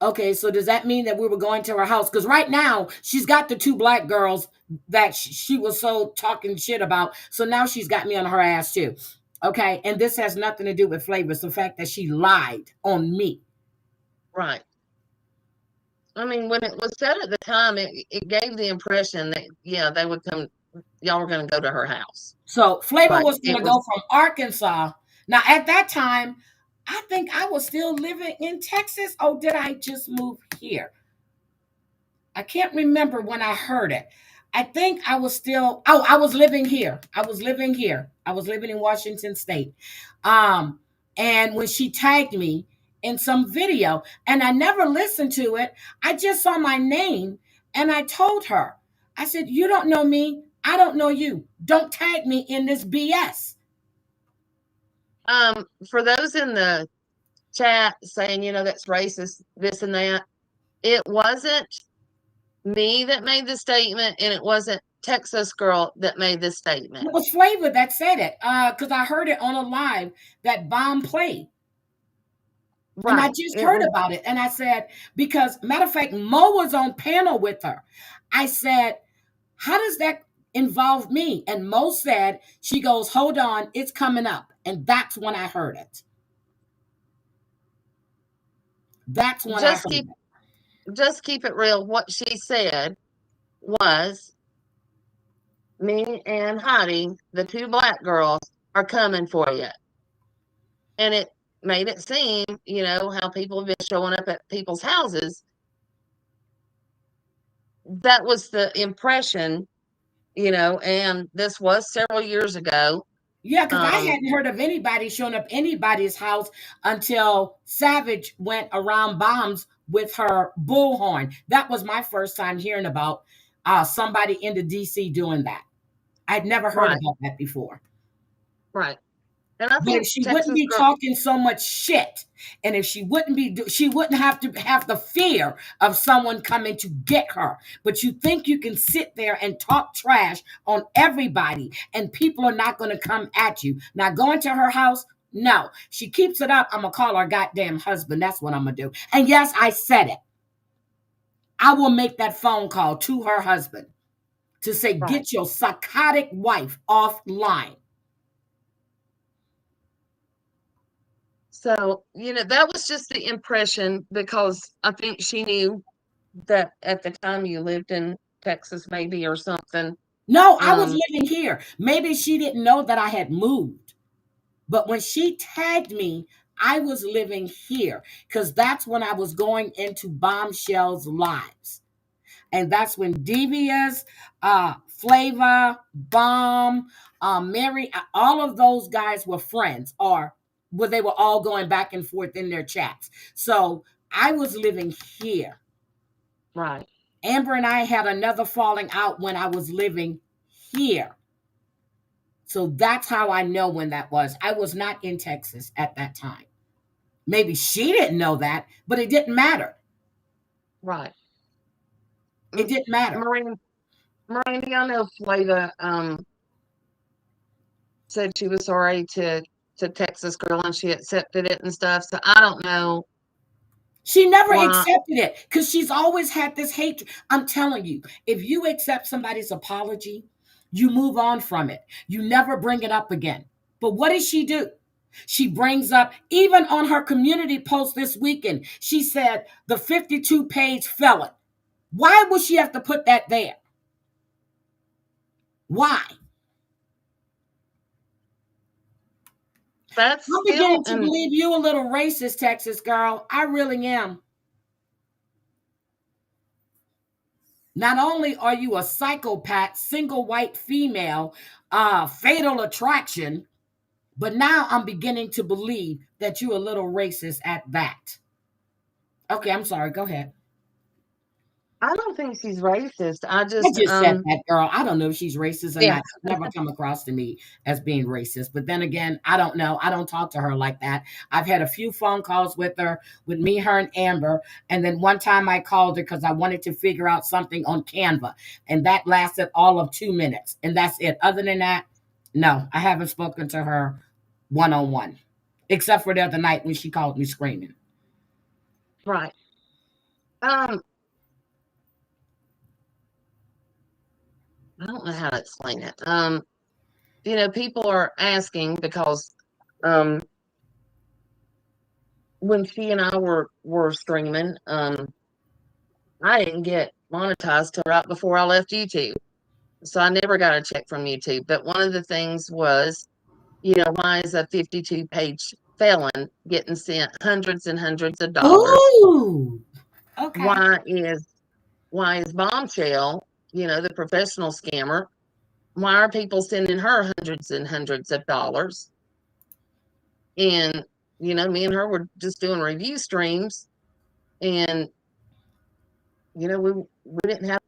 Okay, so does that mean that we were going to her house? Because right now she's got the two black girls that she was so talking shit about. So now she's got me on her ass too. Okay, and this has nothing to do with Flavor. It's the fact that she lied on me. Right. I mean, when it was said at the time, it gave the impression that, yeah, they would come, y'all were going to go to her house. So Flavor But was going it to go was, from Arkansas. Now at that time, I think I was still living in Texas. Oh, did I just move here? I can't remember when I heard it. I think I was still, oh, I was living here. I was living here. I was living in Washington State. Um, and when she tagged me in some video, and I never listened to it, I just saw my name and I told her, I said, you don't know me. I don't know you. Don't tag me in this BS. for those in the chat saying, that's racist, this and that, it wasn't me that made the statement, and it wasn't Texas Girl that made the statement. It was Flavor that said it because I heard it on a live that Bomb played. Right. And I just heard about it. And I said, because matter of fact, Mo was on panel with her. I said, how does that involve me? And Mo said, she goes, hold on, it's coming up. And that's when I heard it. That's when I heard it. Just keep it real. What she said was, me and Heidi, the two black girls, are coming for you. And it made it seem, how people have been showing up at people's houses. That was the impression, and this was several years ago. Yeah, because I hadn't heard of anybody showing up anybody's house until Savage went around Bombs with her bullhorn. That was my first time hearing about somebody in the DC doing that. I'd never heard about that before. Right. And I But think if she wouldn't be talking so much shit, and if she wouldn't have to have the fear of someone coming to get her. But you think you can sit there and talk trash on everybody, and people are not going to come at you. Now, going to her house, no. She keeps it up, I'm going to call her goddamn husband. That's what I'm going to do. And yes, I said it. I will make that phone call to her husband to say, get your psychotic wife offline. So, that was just the impression, because I think she knew that at the time you lived in Texas, maybe, or something. No, I was living here. Maybe she didn't know that I had moved. But when she tagged me, I was living here because that's when I was going into Bombshell's lives. And that's when Devious, Flavor, Bomb, Mary, all of those guys were friends, or they were all going back and forth in their chats. So I was living here. Right. Amber and I had another falling out when I was living here. So that's how I know when that was. I was not in Texas at that time. Maybe she didn't know that, but it didn't matter. Right. It didn't matter. Miranda, I know Flavor said she was sorry to Texas Girl, and she accepted it and stuff. So I don't know. She never accepted it because she's always had this hatred. I'm telling you, if you accept somebody's apology, you move on from it. You never bring it up again. But what does she do? She brings up, even on her community post this weekend, she said the 52-page felon. Why would she have to put that there? Why? I'm beginning to believe you a little racist, Texas Girl. I really am. Not only are you a psychopath, single white female, fatal attraction, but now I'm beginning to believe that you're a little racist at that. Okay, I'm sorry. Go ahead. I don't think she's racist. I just said that, girl. I don't know if she's racist or not. It's never come across to me as being racist. But then again, I don't know. I don't talk to her like that. I've had a few phone calls with her, with me, her, and Amber. And then one time I called her because I wanted to figure out something on Canva. And that lasted all of 2 minutes. And that's it. Other than that, no, I haven't spoken to her one-on-one. Except for the other night when she called me screaming. Right. Um, I don't know how to explain it. People are asking because um when she and I were streaming, I didn't get monetized till right before I left YouTube. So I never got a check from YouTube. But one of the things was, why is a 52-page felon getting sent hundreds and hundreds of dollars? Ooh. Okay. Why is Bombshell, the professional scammer, why are people sending her hundreds and hundreds of dollars? And, me and her were just doing review streams, and, we didn't have.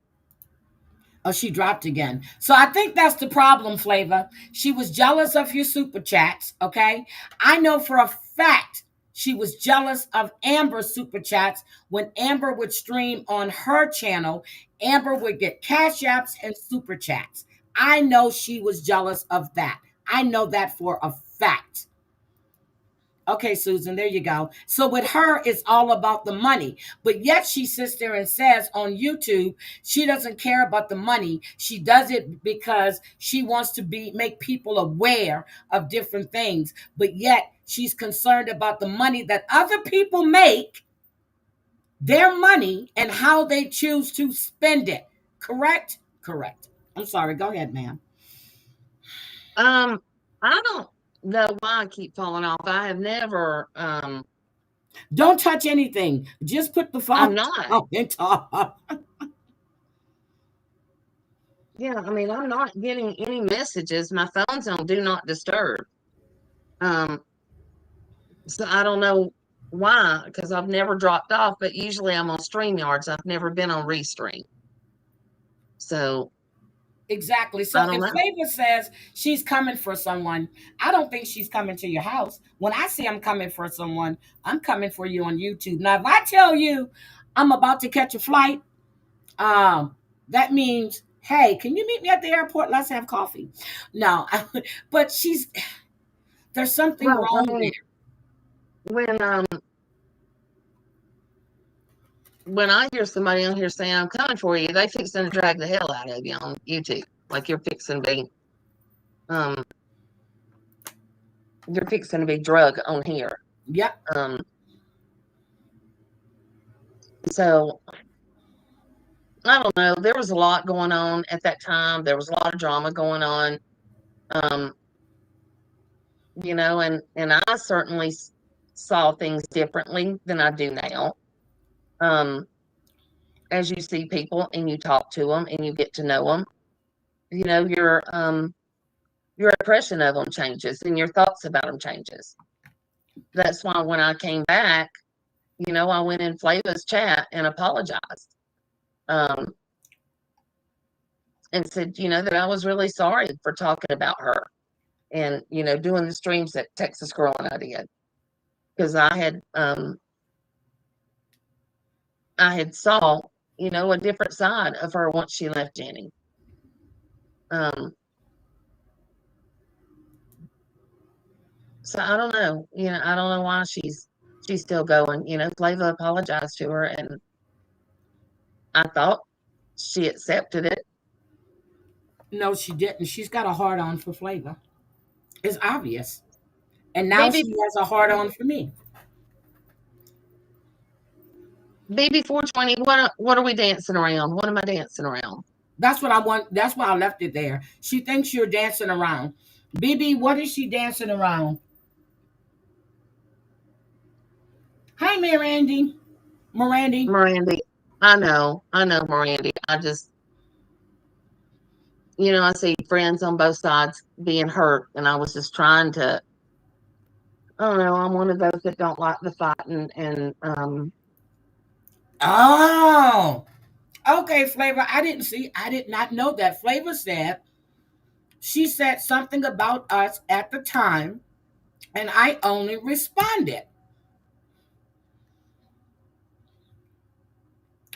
Oh, she dropped again. So I think that's the problem, Flavor. She was jealous of your super chats, okay? I know for a fact she was jealous of Amber's super chats. When Amber would stream on her channel, Amber would get cash apps and super chats. I know she was jealous of that. I know that for a fact. Okay, Susan, there you go. So with her, it's all about the money. But yet she sits there and says on YouTube, she doesn't care about the money. She does it because she wants to make people aware of different things. But yet she's concerned about the money that other people make, their money, and how they choose to spend it. Correct? Correct. I'm sorry. Go ahead, ma'am. I don't know why I keep falling off. I have never. Don't touch anything. Just put the phone I'm not. down and talk. Yeah, I mean, I'm not getting any messages. My phone's on do not disturb. So I don't know why, because I've never dropped off, but usually I'm on StreamYards. I've never been on Restream. So Exactly. So I don't if know. Flavor says she's coming for someone, I don't think she's coming to your house. When I say I'm coming for someone, I'm coming for you on YouTube. Now, if I tell you I'm about to catch a flight, that means, hey, can you meet me at the airport? Let's have coffee. No, but there's something Well, I wrong mean, there. when I hear somebody on here saying I'm coming for you, they fixing to drag the hell out of you on YouTube. Like you're fixing to be drug on here. Yep. So I don't know. There was a lot going on at that time. There was a lot of drama going on. And I certainly saw things differently than I do now. As you see people and you talk to them and you get to know them, your impression of them changes and your thoughts about them changes. That's why when I came back, I went in Flava's chat and apologized. And said, that I was really sorry for talking about her and, doing the streams that Texas Girl and I did. Because I had saw, a different side of her once she left Jenny. So I don't know. I don't know why she's still going. Flava apologized to her, and I thought she accepted it. No, she didn't. She's got a hard on for Flavor. It's obvious. And now Baby, she has a hard on for me. Baby 420, what are we dancing around? What am I dancing around? That's what I want. That's why I left it there. She thinks you're dancing around. BB, what is she dancing around? Hi, Mirandy. Mirandy. I know, Mirandy. I just, I see friends on both sides being hurt, and I was just trying to, I don't know, I'm one of those that don't like the fighting, and Oh, okay, Flavor. I did not know that. Flavor said she said something about us at the time, and I only responded.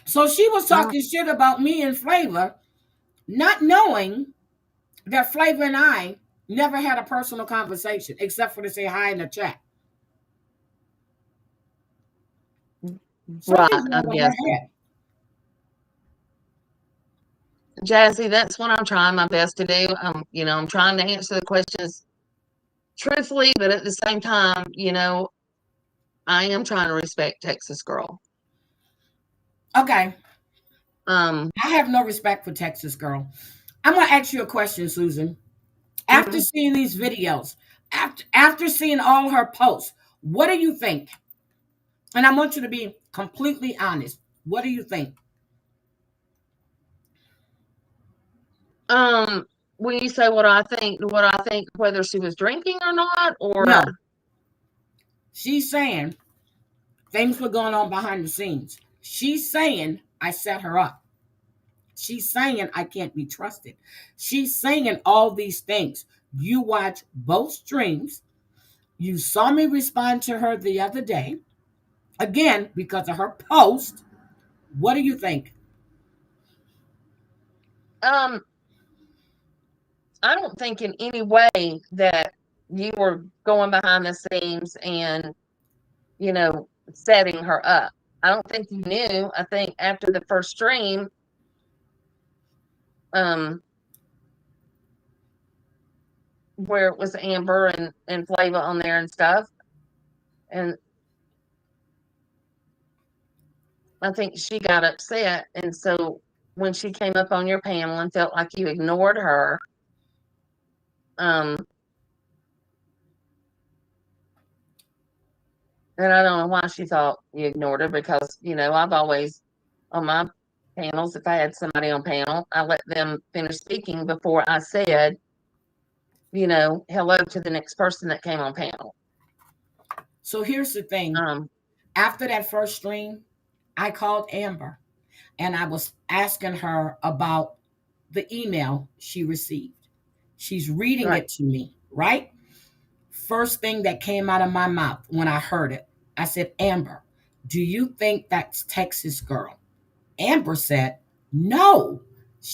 So she was talking shit about me and Flavor, not knowing that Flavor and I never had a personal conversation except for to say hi in the chat. Right, Something's I wrong with her guess. head. Jazzy, that's what I'm trying my best to do. I'm trying to answer the questions truthfully, but at the same time, I am trying to respect Texas Girl. Okay. Um, I have no respect for Texas Girl. I'm gonna ask you a question, Susan. After mhm. seeing these videos, after seeing all her posts, what do you think? And I want you to be completely honest. What do you think? When you say what I think, whether she was drinking or not, or No, she's saying things were going on behind the scenes. She's saying I set her up. She's saying I can't be trusted. She's saying all these things. You watch both streams. You saw me respond to her the other day. Again, because of her post. What do you think? um, I don't think in any way that you were going behind the scenes and setting her up. I don't think you knew. I think after the first stream, um, where it was Amber and Flava on there and stuff, and I think she got upset, and so when she came up on your panel and felt like you ignored her, um, and I don't know why she thought you ignored her because I've always on my panels, if I had somebody on panel, I let them finish speaking before I said, hello to the next person that came on panel. So here's the thing. Um, After that first stream, I called Amber and I was asking her about the email she received. She's reading right. it to me, right? First thing that came out of my mouth when I heard it, I said, Amber, do you think that's Texas Girl? Amber said, no,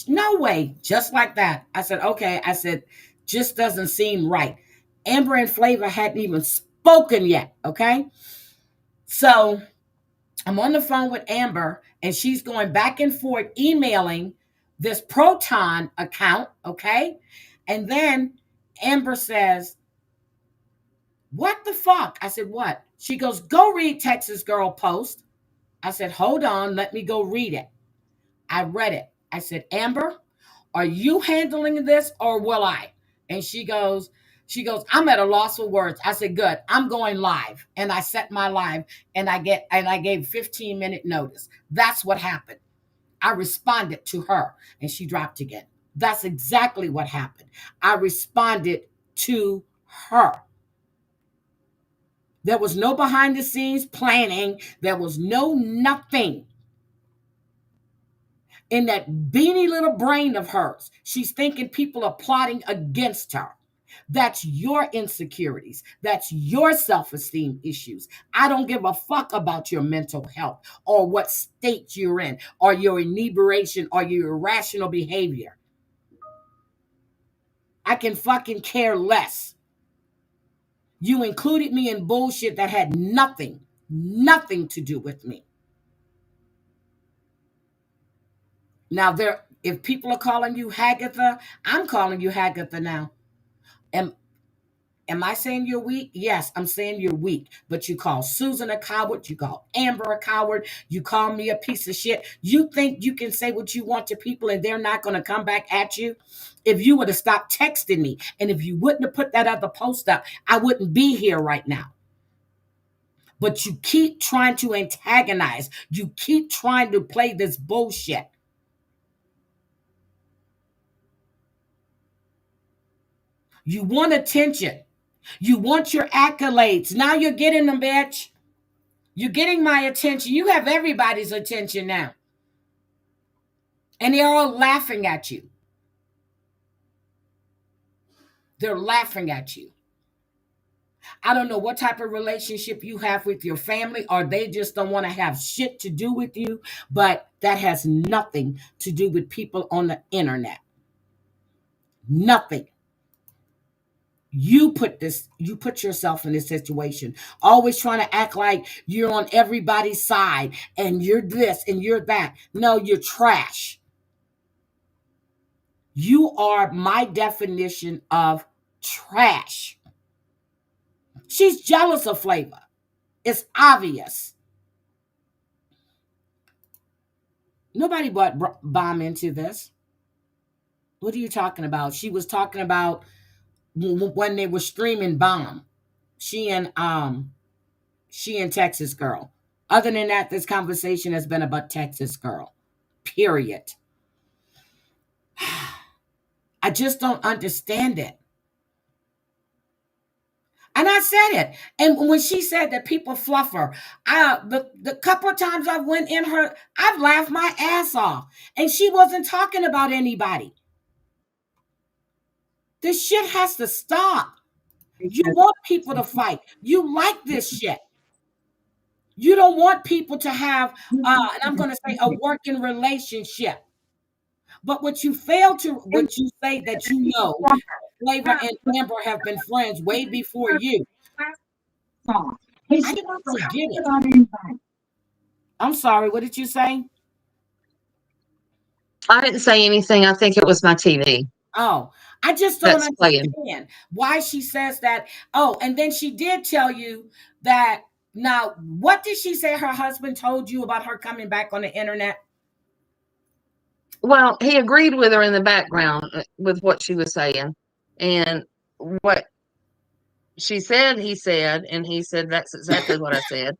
no way. Just like that. I said, okay. I said, just doesn't seem right. Amber and Flava hadn't even spoken yet. Okay. So I'm on the phone with Amber and she's going back and forth emailing this Proton account. Okay. And then Amber says, what the fuck? I said, what? She goes, go read Texas Girl post. I said, hold on, let me go read it. I read it. I said, Amber, are you handling this or will I? And she goes, I'm at a loss of words. I said, good, I'm going live. And I set my live and I gave 15-minute notice. That's what happened. I responded to her and she dropped again. That's exactly what happened. I responded to her. There was no behind the scenes planning. There was no nothing in that beanie little brain of hers. She's thinking people are plotting against her. That's your insecurities. That's your self-esteem issues. I don't give a fuck about your mental health or what state you're in or your inebriation or your irrational behavior. I can fucking care less. You included me in bullshit that had nothing to do with me. Now, if people are calling you Hagatha, I'm calling you Hagatha now. Am I saying you're weak? Yes, I'm saying you're weak. But you call Susan a coward. You call Amber a coward. You call me a piece of shit. You think you can say what you want to people and they're not going to come back at you? If you would have stopped texting me and if you wouldn't have put that other post up, I wouldn't be here right now. But you keep trying to antagonize. You keep trying to play this bullshit. You want attention. You want your accolades. Now you're getting them, bitch. You're getting my attention. You have everybody's attention now. And they're all laughing at you. They're laughing at you. I don't know what type of relationship you have with your family, or they just don't want to have shit to do with you, but that has nothing to do with people on the internet. Nothing. You put yourself in this situation, always trying to act like you're on everybody's side and you're this and you're that. No, you're trash. You are my definition of trash. She's jealous of Flavor. It's obvious. Nobody brought Bomb into this. What are you talking about? She was talking about when they were streaming Bomb. She and Texas Girl. Other than that, this conversation has been about Texas Girl. Period. I just don't understand it. And I said it. And when she said that people fluff her, the couple of times I went in her, I've laughed my ass off. And she wasn't talking about anybody. This shit has to stop. You want people to fight. You like this shit. You don't want people to have, and I'm going to say, a working relationship. But what you say that you know, Flavor and Amber have been friends way before you. I don't get it. I'm sorry, what did you say? I didn't say anything. I think it was my TV. Oh, I just don't understand why she says that. Oh, and then she did tell you that. Now, what did she say her husband told you about her coming back on the internet? Well, he agreed with her in the background with what she was saying. And what she said, he said, and he said, that's exactly what I said,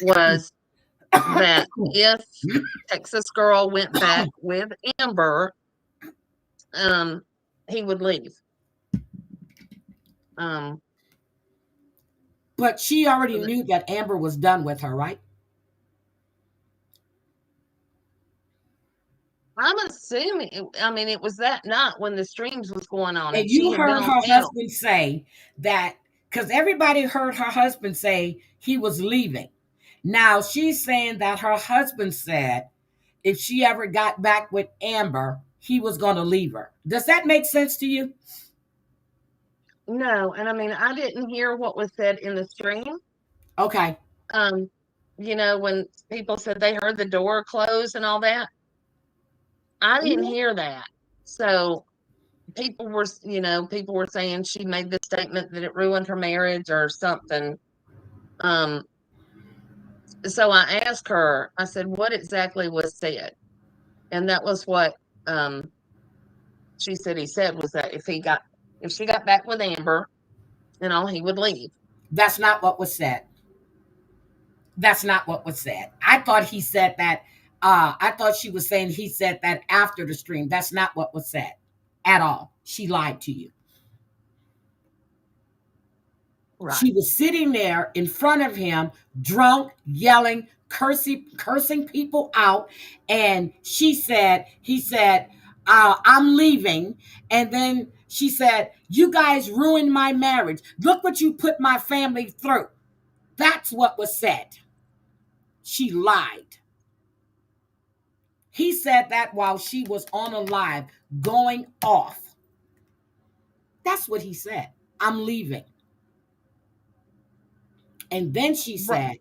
was that if Texas Girl went back with Amber, he would leave. But she already knew that Amber was done with her, right? I'm assuming, I mean, it was that night when the streams was going on. And you heard her husband say that, because everybody heard her husband say he was leaving. Now she's saying that her husband said if she ever got back with Amber, he was going to leave her. Does that make sense to you? No, and I mean, I didn't hear what was said in the stream. Okay. You know, when people said they heard the door close and all that, I didn't hear that. So people were saying she made the statement that it ruined her marriage or something. So I asked her, I said, what exactly was said? And that was what she said he said was that if she got back with Amber, he would leave. That's not what was said. That's not what was said. I thought he said that. I thought she was saying he said that after the stream. That's not what was said at all. She lied to you. Right. She was sitting there in front of him, drunk, yelling, cursing people out. And he said, I'm leaving. And then she said, you guys ruined my marriage. Look what you put my family through. That's what was said. She lied. He said that while she was on a live going off. That's what he said. I'm leaving. And then she said,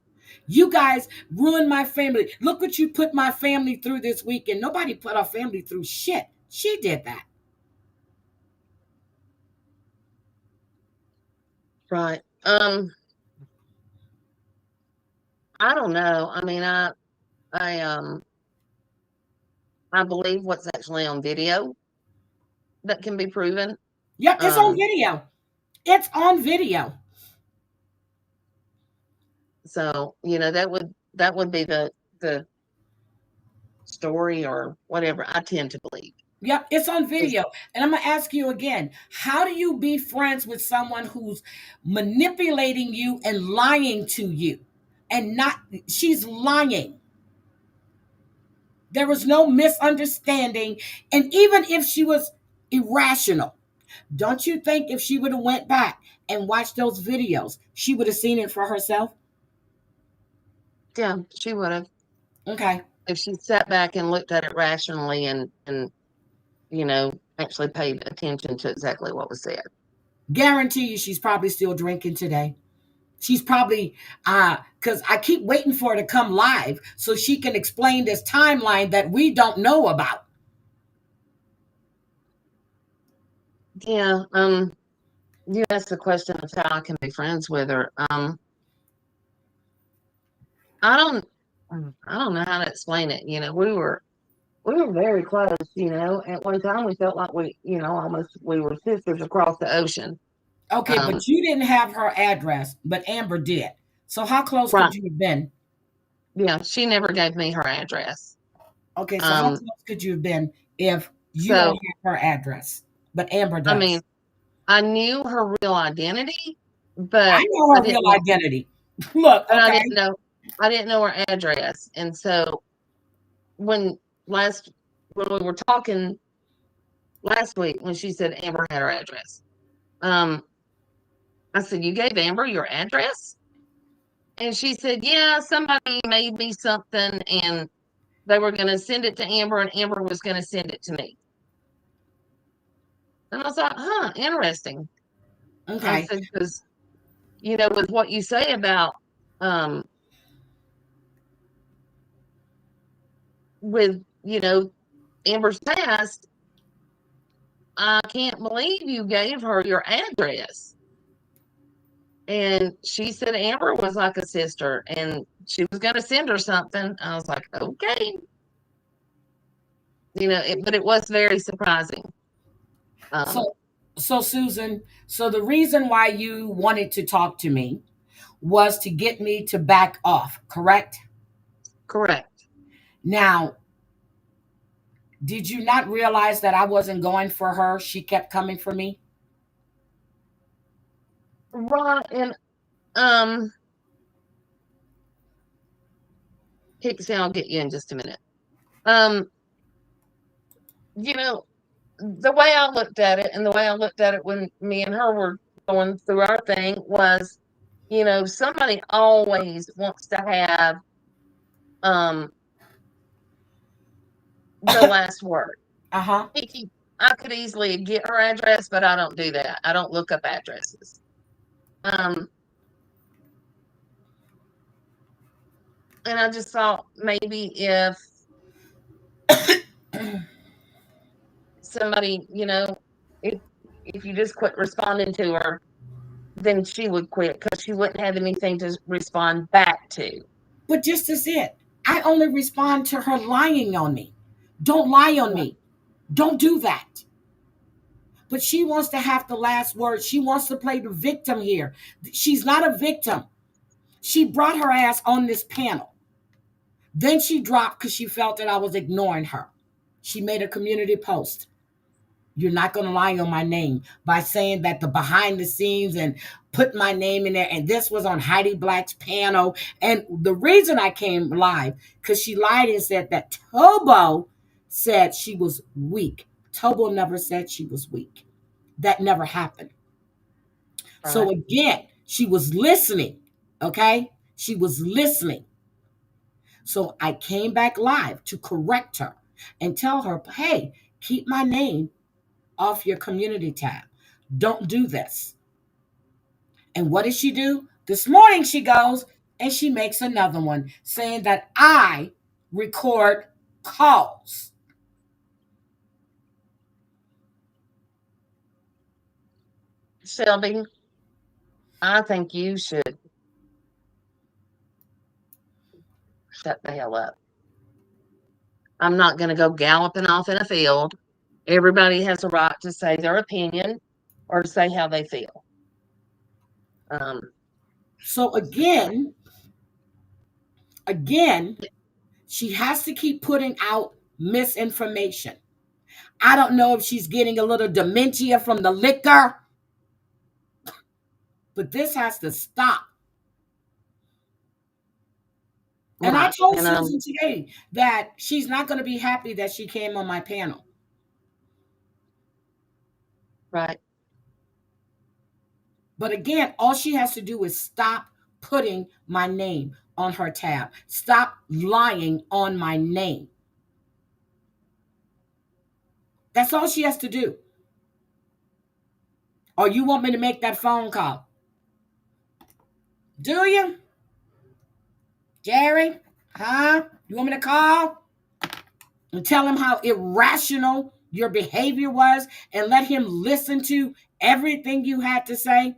you guys ruined my family. Look what you put my family through this weekend. Nobody put our family through shit. She did that. Right. I don't know. I mean, I believe what's actually on video that can be proven. Yep, it's on video. It's on video. So, that would be the story or whatever I tend to believe. Yep, it's on video. And I'm going to ask you again, how do you be friends with someone who's manipulating you and lying to you? And she's lying. There was no misunderstanding. And even if she was irrational, don't you think if she would have went back and watched those videos, she would have seen it for herself? Yeah, she would have. Okay. If she sat back and looked at it rationally and actually paid attention to exactly what was said. Guarantee you she's probably still drinking today. She's probably, because I keep waiting for her to come live so she can explain this timeline that we don't know about. Yeah. You asked the question of how I can be friends with her. I don't know how to explain it. We were very close, At one time we felt like almost we were sisters across the ocean. Okay, but you didn't have her address, but Amber did. So how close Right. could you have been? Yeah, she never gave me her address. Okay, so how close could you have been if you don't have her address, but Amber does? I mean, I knew her real identity, but I know her real identity. Look, but okay. I didn't know her address. And so when we were talking last week, when she said Amber had her address, I said, "You gave Amber your address?" And she said, "Yeah, somebody made me something and they were going to send it to Amber and Amber was going to send it to me." And I was like, interesting. Okay. I said, because, with what you say about, with, Amber's past, I can't believe you gave her your address. And she said Amber was like a sister and she was going to send her something. I was like, okay. But it was very surprising. So Susan, so the reason why you wanted to talk to me was to get me to back off, correct? Correct. Now, did you not realize that I wasn't going for her? She kept coming for me. Right. And Pixie, I'll get you in just a minute. The way I looked at it and the way I looked at it when me and her were going through our thing was, somebody always wants to have the last word. Uh-huh. I could easily get her address, but I don't do that. I don't look up addresses. And I just thought maybe if somebody, if you just quit responding to her, then she would quit because she wouldn't have anything to respond back to. But just as it, I only respond to her lying on me. Don't lie on me. Don't do that. But she wants to have the last word. She wants to play the victim here. She's not a victim. She brought her ass on this panel. Then she dropped because she felt that I was ignoring her. She made a community post. You're not going to lie on my name by saying that the behind the scenes and put my name in there. And this was on Heidi Black's panel. And the reason I came live, because she lied and said that Tobo said she was weak. Tobo never said she was weak. That never happened. Right. So again, she was listening. Okay? She was listening. So I came back live to correct her and tell her, hey, keep my name off your community tab. Don't do this. And what does she do? This morning she goes and she makes another one saying that I record calls. Shelby, I think you should shut the hell up. I'm not going to go galloping off in a field. Everybody has a right to say their opinion or to say how they feel. So again, she has to keep putting out misinformation. I don't know if she's getting a little dementia from the liquor, but this has to stop. And I told Susan today that she's not going to be happy that she came on my panel. Right. But again, all she has to do is stop putting my name on her tab. Stop lying on my name. That's all she has to do. Or you want me to make that phone call? Do you? Jerry? Huh? You want me to call and tell him how irrational your behavior was and let him listen to everything you had to say?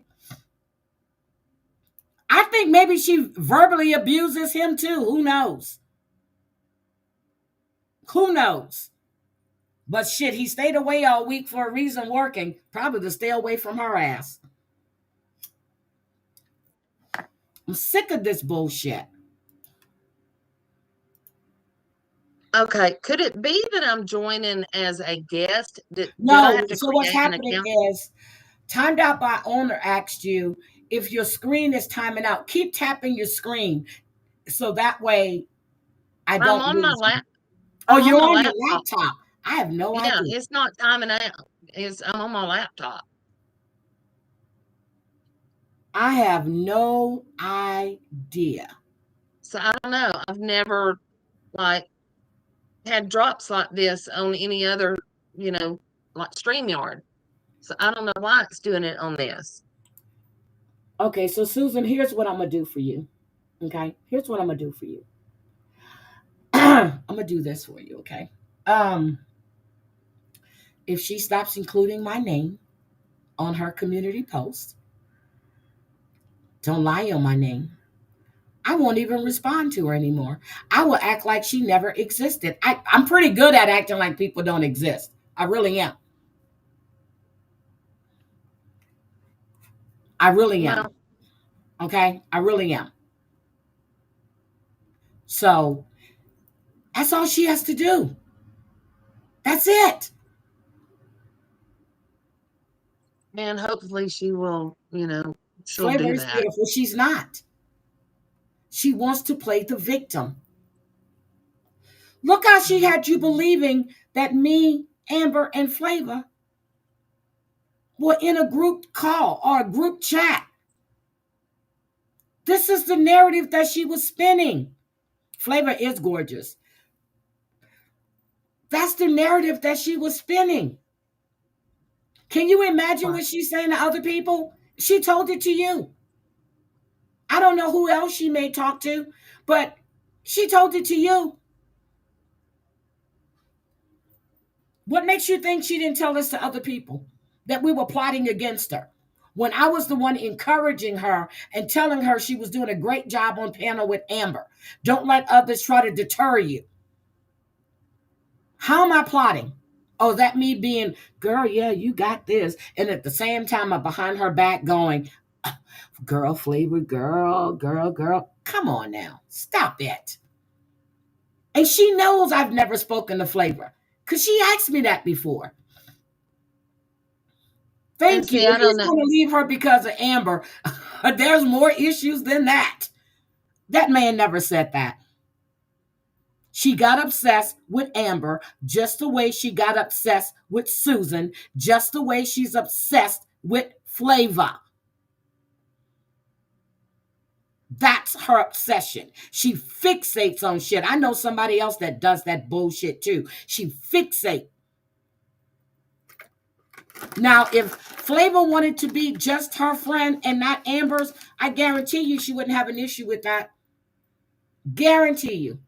I think maybe she verbally abuses him too. Who knows? Who knows? But shit, he stayed away all week for a reason, working, probably to stay away from her ass. I'm sick of this bullshit. Okay, could it be that I'm joining as a guest? Did I No, have to so what's create an happening account? is Timed Out by Owner asked you if your screen is timing out. Keep tapping your screen so that way I I'm don't on my lose you. lap. Oh, I'm on you're my on your laptop. laptop. I have no Yeah, idea. it's not timing out. I'm on my laptop. I have no idea. So I don't know. I've never like had drops like this on any other, like StreamYard. So I don't know why it's doing it on this. Okay, so Susan, here's what I'm gonna do for you. Okay, here's what I'm gonna do for you. I'm gonna do this for you. Okay. Um, if she stops including my name on her community post, don't lie on my name. I won't even respond to her anymore. I will act like she never existed. I'm pretty good at acting like people don't exist. I really am. I really am. Well, Okay? I really am. So that's all she has to do. That's it. and hopefully she'll Flavor do is that. beautiful. She's not. She wants to play the victim. Look how she had you believing that me, Amber, and Flavor were in a group call or a group chat. This is the narrative that she was spinning. Flavor is gorgeous. That's the narrative that she was spinning. Can you imagine what she's saying to other people? She told it to you. I don't know who else she may talk to, but she told it to you. What makes you think she didn't tell this to other people? That we were plotting against her. When I was the one encouraging her and telling her she was doing a great job on panel with Amber. Don't let others try to deter you. How am I plotting? Oh, that me being, girl, yeah, you got this. And at the same time, I'm behind her back going, girl, Flavor, girl. Come on now. Stop it. And she knows I've never spoken to Flavor because she asked me that before. Thank you. See, I If he's don't know. going to leave her because of Amber, there's more issues than that. That man never said that. She got obsessed with Amber just the way she got obsessed with Susan, just the way she's obsessed with Flavor. That's her obsession. She fixates on shit. I know somebody else that does that bullshit too. She fixates. Now, if Flavor wanted to be just her friend and not Amber's, I guarantee you she wouldn't have an issue with that. Guarantee you.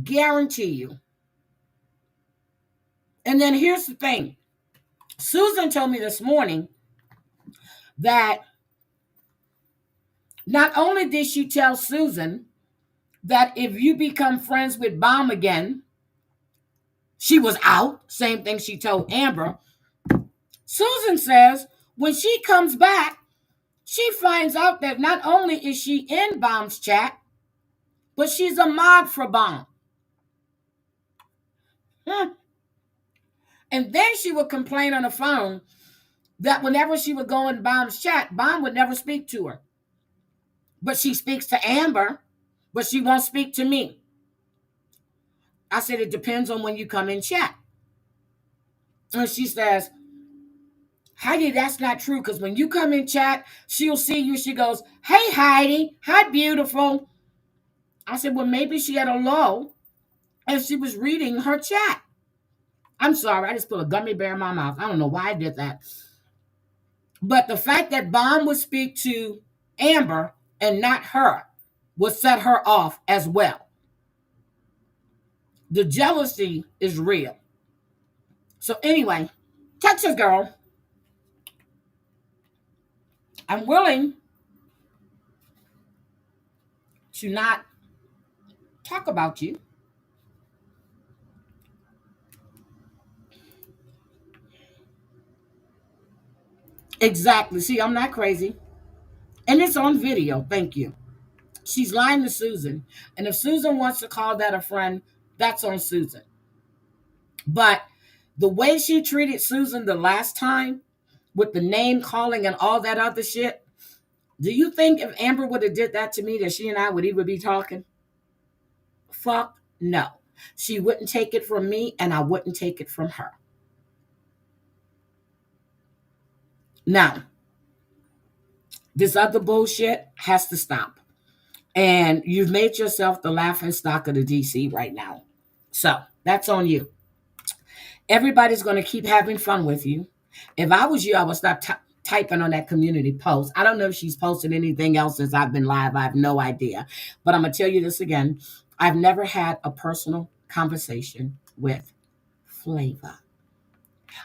Guarantee you. And then here's the thing. Susan told me this morning that not only did she tell Susan that if you become friends with Bomb again, she was out. Same thing she told Amber. Susan says when she comes back, she finds out that not only is she in Bomb's chat, but she's a mod for Bomb. And then she would complain on the phone that whenever she would go in Bomb's chat, Bomb would never speak to her. But she speaks to Amber, but she won't speak to me. I said, it depends on when you come in chat. And she says, Heidi, that's not true, because when you come in chat, she'll see you. She goes, hey, Heidi. Hi, beautiful. I said, well, maybe she had a lull and she was reading her chat. I'm sorry, I just put a gummy bear in my mouth. I don't know why I did that. But the fact that Bond would speak to Amber and not her would set her off as well. The jealousy is real. So anyway, Texas girl, I'm willing to not talk about you. Exactly. See, I'm not crazy. And it's on video. Thank you. She's lying to Susan. And if Susan wants to call that a friend, that's on Susan. But the way she treated Susan the last time with the name calling and all that other shit, do you think if Amber would have did that to me that she and I would even be talking? Fuck no. She wouldn't take it from me and I wouldn't take it from her. Now, this other bullshit has to stop. And you've made yourself the laughing stock of the DC right now. So that's on you. Everybody's going to keep having fun with you. If I was you, I would stop typing on that community post. I don't know if she's posted anything else since I've been live. I have no idea. But I'm going to tell you this again. I've never had a personal conversation with Flavor.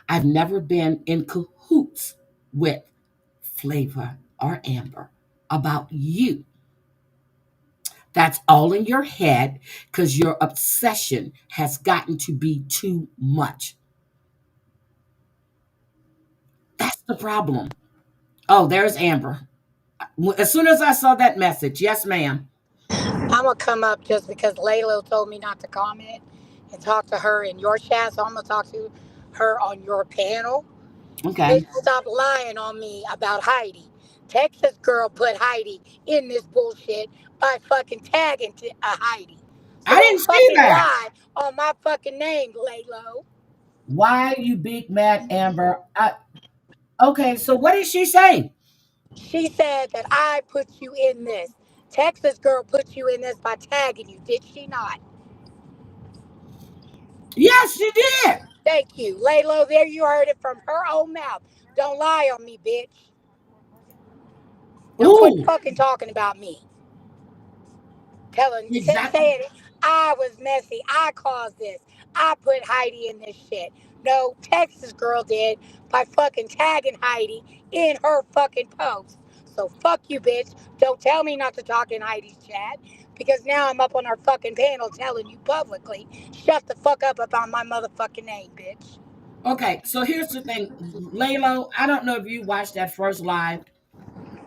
I've never been in cahoots with Flavor or Amber about you. That's all in your head because your obsession has gotten to be too much. That's the problem. Oh, there's Amber. As soon as I saw that message, yes, ma'am. I'm gonna come up just because Layla told me not to comment and talk to her in your chat. So I'm gonna talk to her on your panel. Okay. Bitch, stop lying on me about Heidi. Texas girl put Heidi in this bullshit by fucking tagging Heidi. So I didn't don't see fucking that. lie on my fucking name, Laylo. Why you big mad, Amber? Okay, so what did she say? She said that I put you in this. Texas girl put you in this by tagging you, did she not? Yes, she did. Thank you. Laylo, there you heard it from her own mouth. Don't lie on me, bitch. Don't quit Ooh, fucking talking about me. exactly. Saying I was messy. I caused this. I put Heidi in this shit. No, Texas girl did by fucking tagging Heidi in her fucking post. So fuck you, bitch. Don't tell me not to talk in Heidi's chat because now I'm up on our fucking panel telling you publicly, shut the fuck up about my motherfucking name, bitch. Okay, so here's the thing, Laylo. I don't know if you watched that first live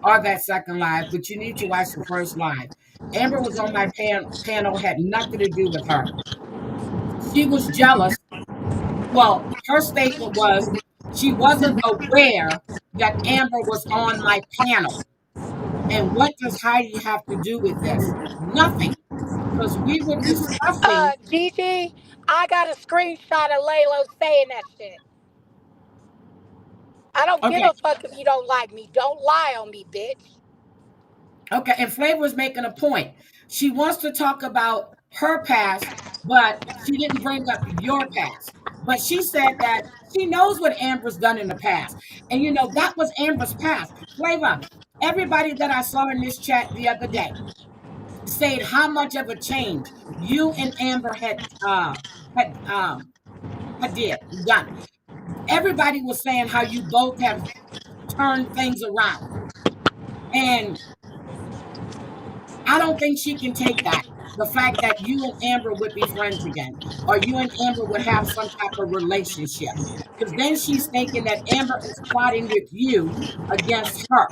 or that second live, but you need to watch the first live. Amber was on my panel, had nothing to do with her. She was jealous. Well, her statement was she wasn't aware that Amber was on my panel. And what does Heidi have to do with this? Nothing. Because we were discussing. Gigi, I got a screenshot of Laylo saying that shit. I don't give Okay, a fuck if you don't like me. Don't lie on me, bitch. okay. And Flavor was making a point. She wants to talk about her past, but she didn't bring up your past. But she said that she knows what Amber's done in the past. And that was Amber's past. Flavor, everybody that I saw in this chat the other day said how much of a change you and Amber had had done. Everybody was saying how you both have turned things around. And I don't think she can take that. The fact that you and Amber would be friends again, or you and Amber would have some type of relationship. Because then she's thinking that Amber is plotting with you against her.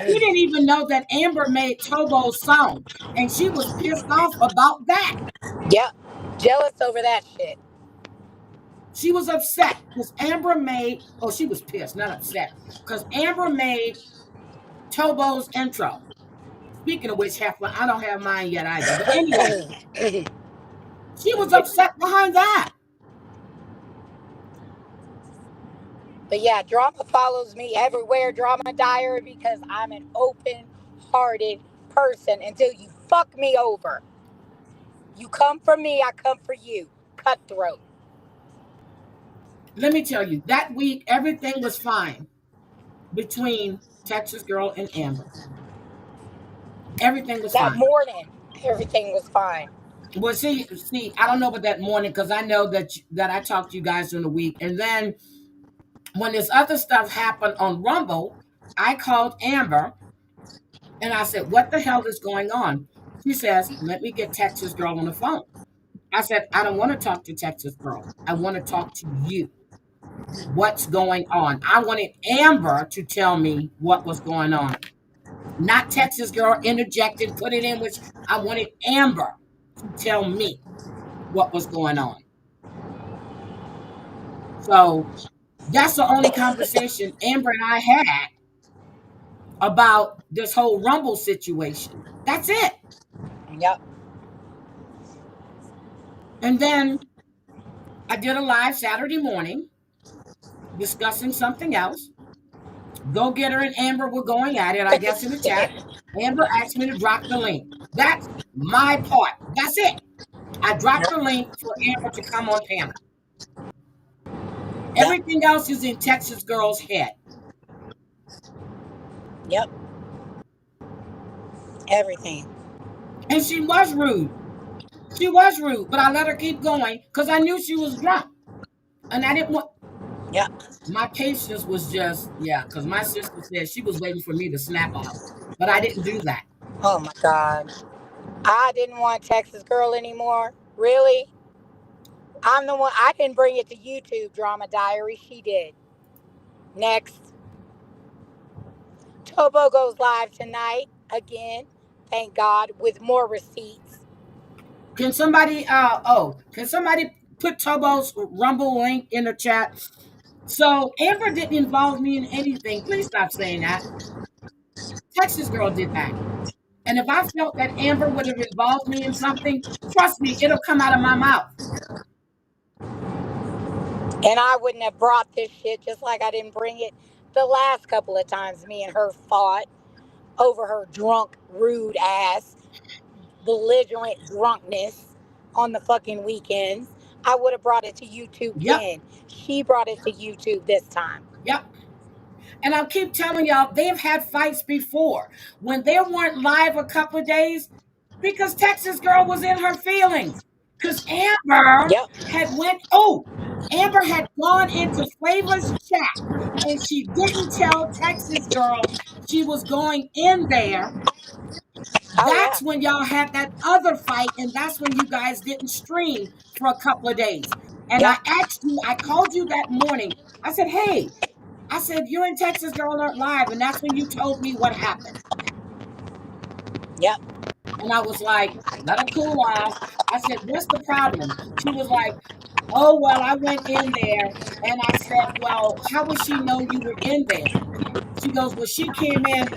She didn't even know that Amber made Tobo's song, and she was pissed off about that. Yep. Jealous over that shit. She was upset because Amber made, oh, she was pissed, not upset, because Amber made Tobo's intro. Speaking of which, I don't have mine yet either. But anyway, she was upset behind that. But yeah, drama follows me everywhere, Drama Diary, because I'm an open hearted person until you fuck me over. You come for me, I come for you. Cutthroat. let me tell you, that week everything was fine between Texas Girl and Amber. Everything was That fine. morning, everything was fine. Well, see, I don't know about that morning because I know that I talked to you guys during the week, and then when this other stuff happened on Rumble, I called Amber and I said, "What the hell is going on?" She says, "Let me get Texas Girl on the phone." I said, "I don't want to talk to Texas Girl. I want to talk to you. What's going on?" I wanted Amber to tell me what was going on, not Texas Girl interject and put it in, which I wanted Amber to tell me what was going on. So that's the only conversation Amber and I had about this whole Rumble situation. That's it. Yep. And then I did a live Saturday morning discussing something else. Go Getter and Amber were going at it, I guess, in the chat. Amber asked me to drop the link. That's my part. That's it. I dropped the link for Amber to come on panel. Yep. Everything else is in Texas Girl's head. Yep. Everything. And she was rude. She was rude, but I let her keep going because I knew she was drunk. And I didn't want. Yep. My patience was just, yeah, because my sister said she was waiting for me to snap out. But I didn't do that. Oh my God. I didn't want Texas Girl anymore. Really? I'm the one. I didn't bring it to YouTube, Drama Diary. She did. Next. Tobo goes live tonight again. Thank God, with more receipts. Can somebody put Tobo's Rumble link in the chat? So Amber didn't involve me in anything. Please stop saying that. Texas Girl did that. And if I felt that Amber would have involved me in something, trust me, it'll come out of my mouth. And I wouldn't have brought this shit, just like I didn't bring it the last couple of times me and her fought over her drunk, rude ass, belligerent drunkenness on the fucking weekends. I would have brought it to YouTube Yep. then. She brought it to YouTube this time. Yep. And I'll keep telling y'all, they've had fights before when they weren't live a couple of days because Texas Girl was in her feelings. Because Amber Yep. Amber had gone into Flavor's chat and she didn't tell Texas Girl she was going in there. That's when y'all had that other fight, and that's when you guys didn't stream for a couple of days. And Yep. I asked you, I called you that morning. I said, "Hey," I said, "you and Texas Girl aren't live," and that's when you told me what happened. Yep. And I was like, "Let her cool off." I said, "What's the problem?" She was like, "Oh, well, I went in there." And I said, "Well, how would she know you were in there?" She goes, "Well, she came in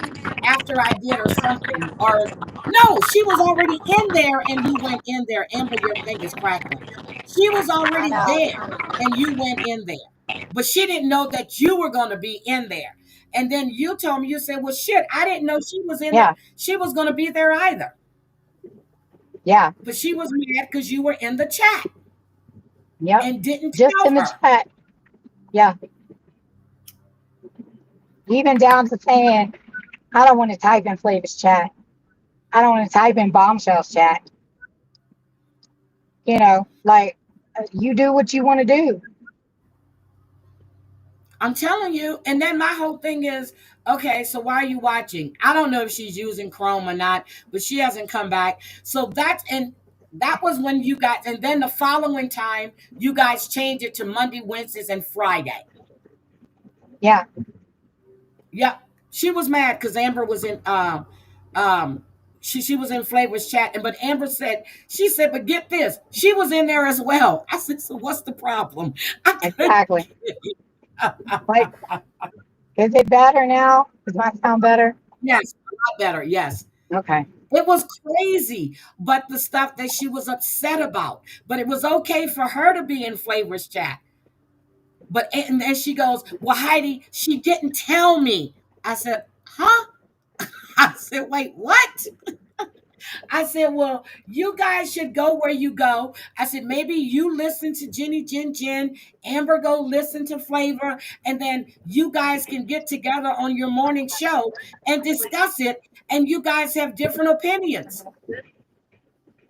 after I did or something." Or, no, she was already in there and you went in there. Amber, your thing is crackling. She was I already know. there and you went in there. But she didn't know that you were going to be in there. And then you told me, you said, "Well, shit, I didn't know she was in there. She was going to be there either." Yeah. But she was mad because you were in the chat. Yep. And didn't just tell in the her. chat. Yeah. Even down to saying, I don't want to type in Flavor's chat. I don't want to type in Bombshell's chat. You know, like, you do what you want to do. I'm telling you. And then my whole thing is, okay, so why are you watching? I don't know if she's using Chrome or not, but she hasn't come back. So that was when you guys, and then the following time, you guys changed it to Monday, Wednesdays, and Friday. Yeah. Yep. She was mad because Amber was in she was in Flavor's chat, but Amber said, "But get this, she was in there as well." I said, "So what's the problem?" Exactly. Like, is it better now? Does mine sound better? Yes, a lot better. Yes. Okay. It was crazy, but the stuff that she was upset about. But it was okay for her to be in Flavor's chat. But and then she goes, "Well, Heidi, she didn't tell me." I said, "Huh?" I said, "Wait, what?" I said, well, you guys should go where you go. I said, maybe you listen to Jenny Jen Jen, Amber go listen to Flavor, and then you guys can get together on your morning show and discuss it, and you guys have different opinions.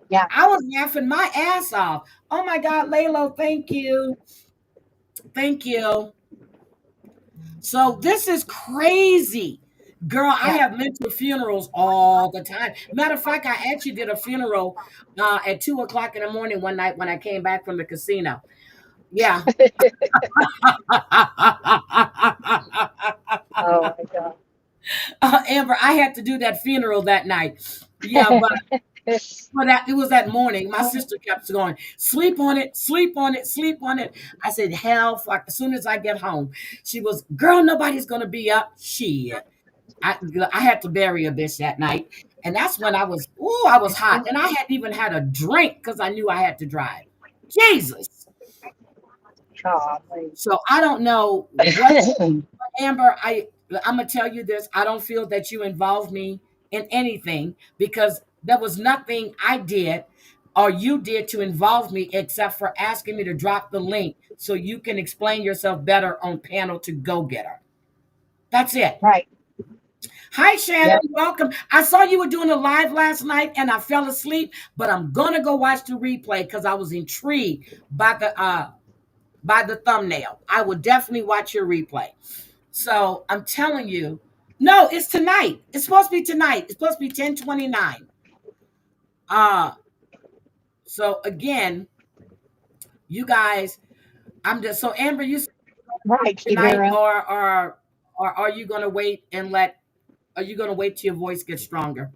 Yeah. I was laughing my ass off. Oh my God, Laylo, thank you. Thank you. So this is crazy. Girl, I Yeah. have mental funerals all the time. Matter of fact, I actually did a funeral at 2 o'clock in the morning one night when I came back from the casino. Yeah. Oh my God. Amber, I had to do that funeral that night. Yeah, but that it was that morning. My sister kept going, sleep on it, sleep on it, sleep on it. I said, hell fuck. As soon as I get home, she was, girl, nobody's gonna be up. Shit. I had to bury a bitch that night. And that's when I was hot. And I hadn't even had a drink because I knew I had to drive. Jesus. God. So I don't know what, Amber, I'm gonna tell you this. I don't feel that you involved me in anything because there was nothing I did or you did to involve me except for asking me to drop the link so you can explain yourself better on panel to go getter. That's it. Right. Hi, Shannon. Yep. Welcome. I saw you were doing a live last night and I fell asleep, but I'm gonna go watch the replay because I was intrigued by the thumbnail. I will definitely watch your replay. So I'm telling you, no, it's tonight. It's supposed to be tonight. It's supposed to be 10:29. So again, you guys, I'm just so Amber, you said Right. Keep it tonight around. or are you gonna wait and are you gonna wait till your voice gets stronger?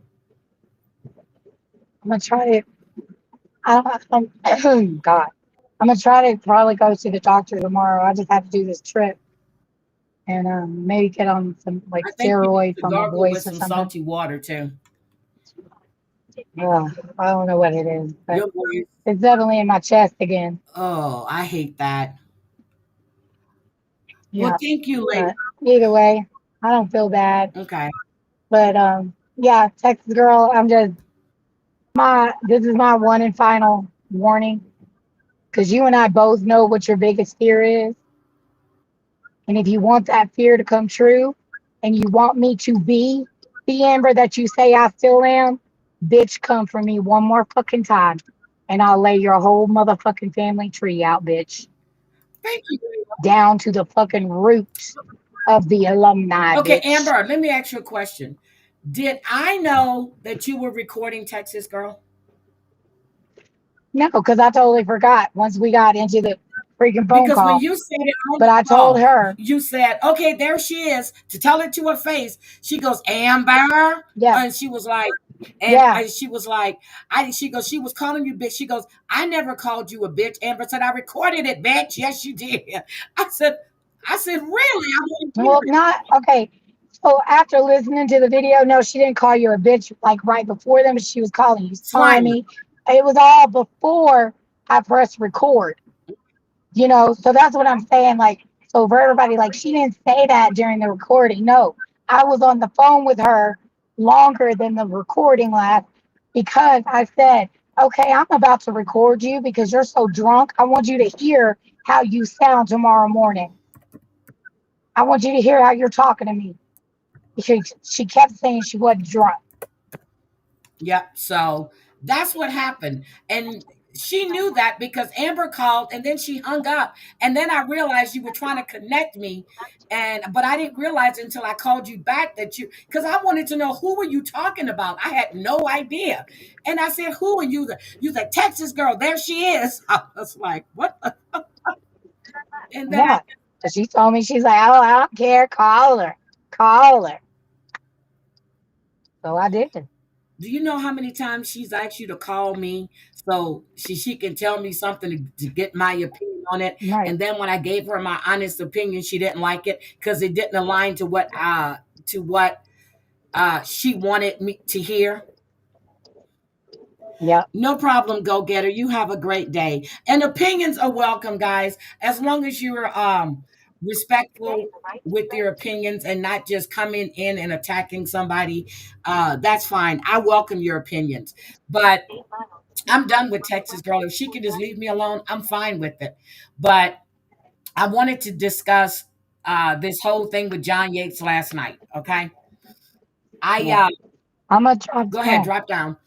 I'm gonna try to. God. I'm gonna try to probably go to the doctor tomorrow. I just have to do this trip and maybe get on some like I think you need steroid to for my gargle with voice or some something. salty water too. I don't know what it is, but Your voice. it's definitely in my chest again. Oh, I hate that. Well, Yeah. thank you, lady. But either way, I don't feel bad. Okay. But yeah, Texas girl, this is my one and final warning because you and I both know what your biggest fear is. And if you want that fear to come true and you want me to be the Amber that you say I still am, bitch, come for me one more fucking time and I'll lay your whole motherfucking family tree out, bitch. Thank you. Down to the fucking roots of the alumni, Okay, bitch. Amber, let me ask you a question. Did I know that you were recording Texas Girl? No, because I totally forgot once we got into the freaking phone Because when call. you said it on But the I told call, her, you said, okay, there she is. To tell it to her face, she goes, Amber. yeah, And she was like, yeah, she was like, she goes, she was calling you bitch. She goes, I never called you a bitch. Amber said, I recorded it, bitch. Yes, you did. I said, really? I want to hear well, it. not okay. So after listening to the video, no, she didn't call you a bitch like right before them. She was calling you Slimy. slimy. It was all before I pressed record. So that's what I'm saying. Like, so for everybody, like, she didn't say that during the recording. No, I was on the phone with her longer than the recording last because I said, okay, I'm about to record you because you're so drunk. I want you to hear how you sound tomorrow morning. I want you to hear how you're talking to me. She kept saying she wasn't drunk. Yep. So that's what happened. And she knew that because Amber called and then she hung up. And then I realized you were trying to connect me. But I didn't realize until I called you back that because I wanted to know who were you talking about. I had no idea. And I said, who are you? You the Texas girl. There she is. I was like, what the? And then Yeah. So she told me, she's like, oh, I don't care. Call her. Call her. So I did. do you know how many times she's asked you to call me so she can tell me something to get my opinion on it? Right. And then when I gave her my honest opinion, she didn't like it because it didn't align to what she wanted me to hear. Yep. No problem, go getter. You have a great day. And opinions are welcome, guys, as long as you're respectful with their opinions and not just coming in and attacking somebody, that's fine. I welcome your opinions. But I'm done with Texas Girl. If she could just leave me alone, I'm fine with it. But I wanted to discuss this whole thing with John Yates last night. Okay. I Yeah. I'm gonna drop Go ahead, down. drop down.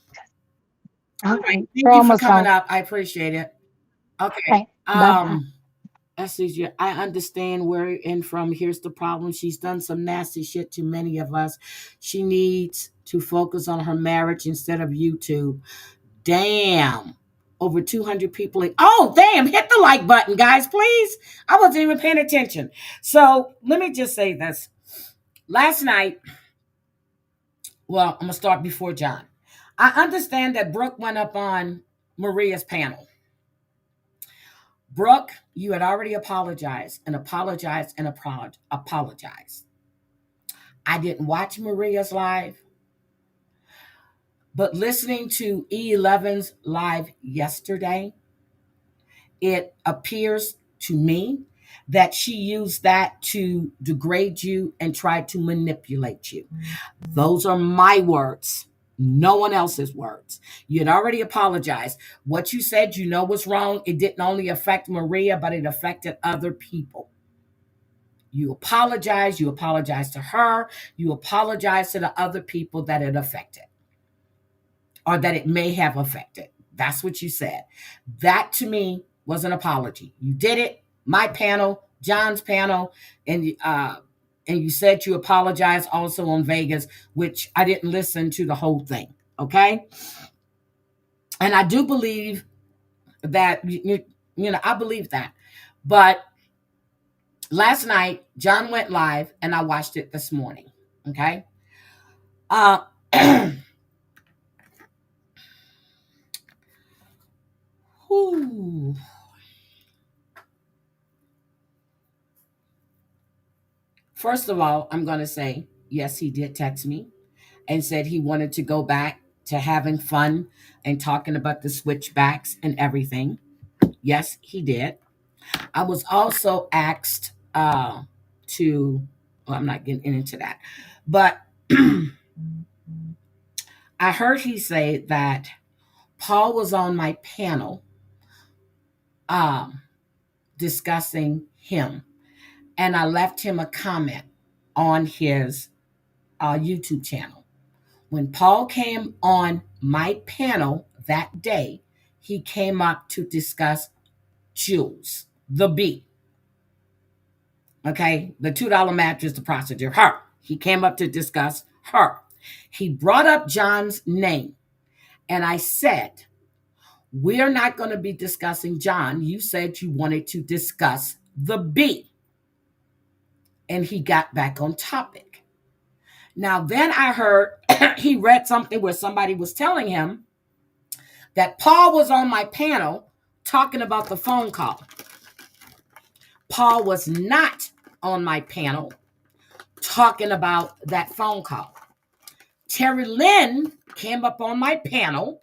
All right. Okay. Thank We're you for almost coming home. up. I appreciate it. Okay. Okay. Bye bye. That's easier. I understand where you're in from. Here's the problem. She's done some nasty shit to many of us. She needs to focus on her marriage instead of YouTube. Damn. Over 200 people. Oh, damn. Hit the like button, guys, please. I wasn't even paying attention. So let me just say this. Last night, well, I'm going to start before John. I understand that Brooke went up on Maria's panel. Brooke, you had already apologized and apologized and apologized. I didn't watch Maria's live, but listening to E11's live yesterday, it appears to me that she used that to degrade you and try to manipulate you. Those are my words, no one else's words. You had already apologized. What you said, you know, was wrong. It didn't only affect Maria, but it affected other people. You apologize. You apologize to her. You apologize to the other people that it affected or that it may have affected. That's what you said. That to me was an apology. You did it. My panel, John's panel, and you said you apologized also on Vegas, which I didn't listen to the whole thing. Okay. And I do believe that, I believe that. But last night, John went live and I watched it this morning. Okay. Whew. First of all, I'm going to say, yes, he did text me and said he wanted to go back to having fun and talking about the switchbacks and everything. Yes, he did. I was also asked to, well, I'm not getting into that, but I heard he say that Paul was on my panel discussing him, and I left him a comment on his YouTube channel. When Paul came on my panel that day, he came up to discuss Jules, the B. Okay, the $2 mattress, the prostitute, her. He came up to discuss her. He brought up John's name, and I said, we're not going to be discussing John. You said you wanted to discuss the B. And he got back on topic. Now, then I heard he read something where somebody was telling him that Paul was on my panel talking about the phone call. Paul was not on my panel talking about that phone call. Terry Lynn came up on my panel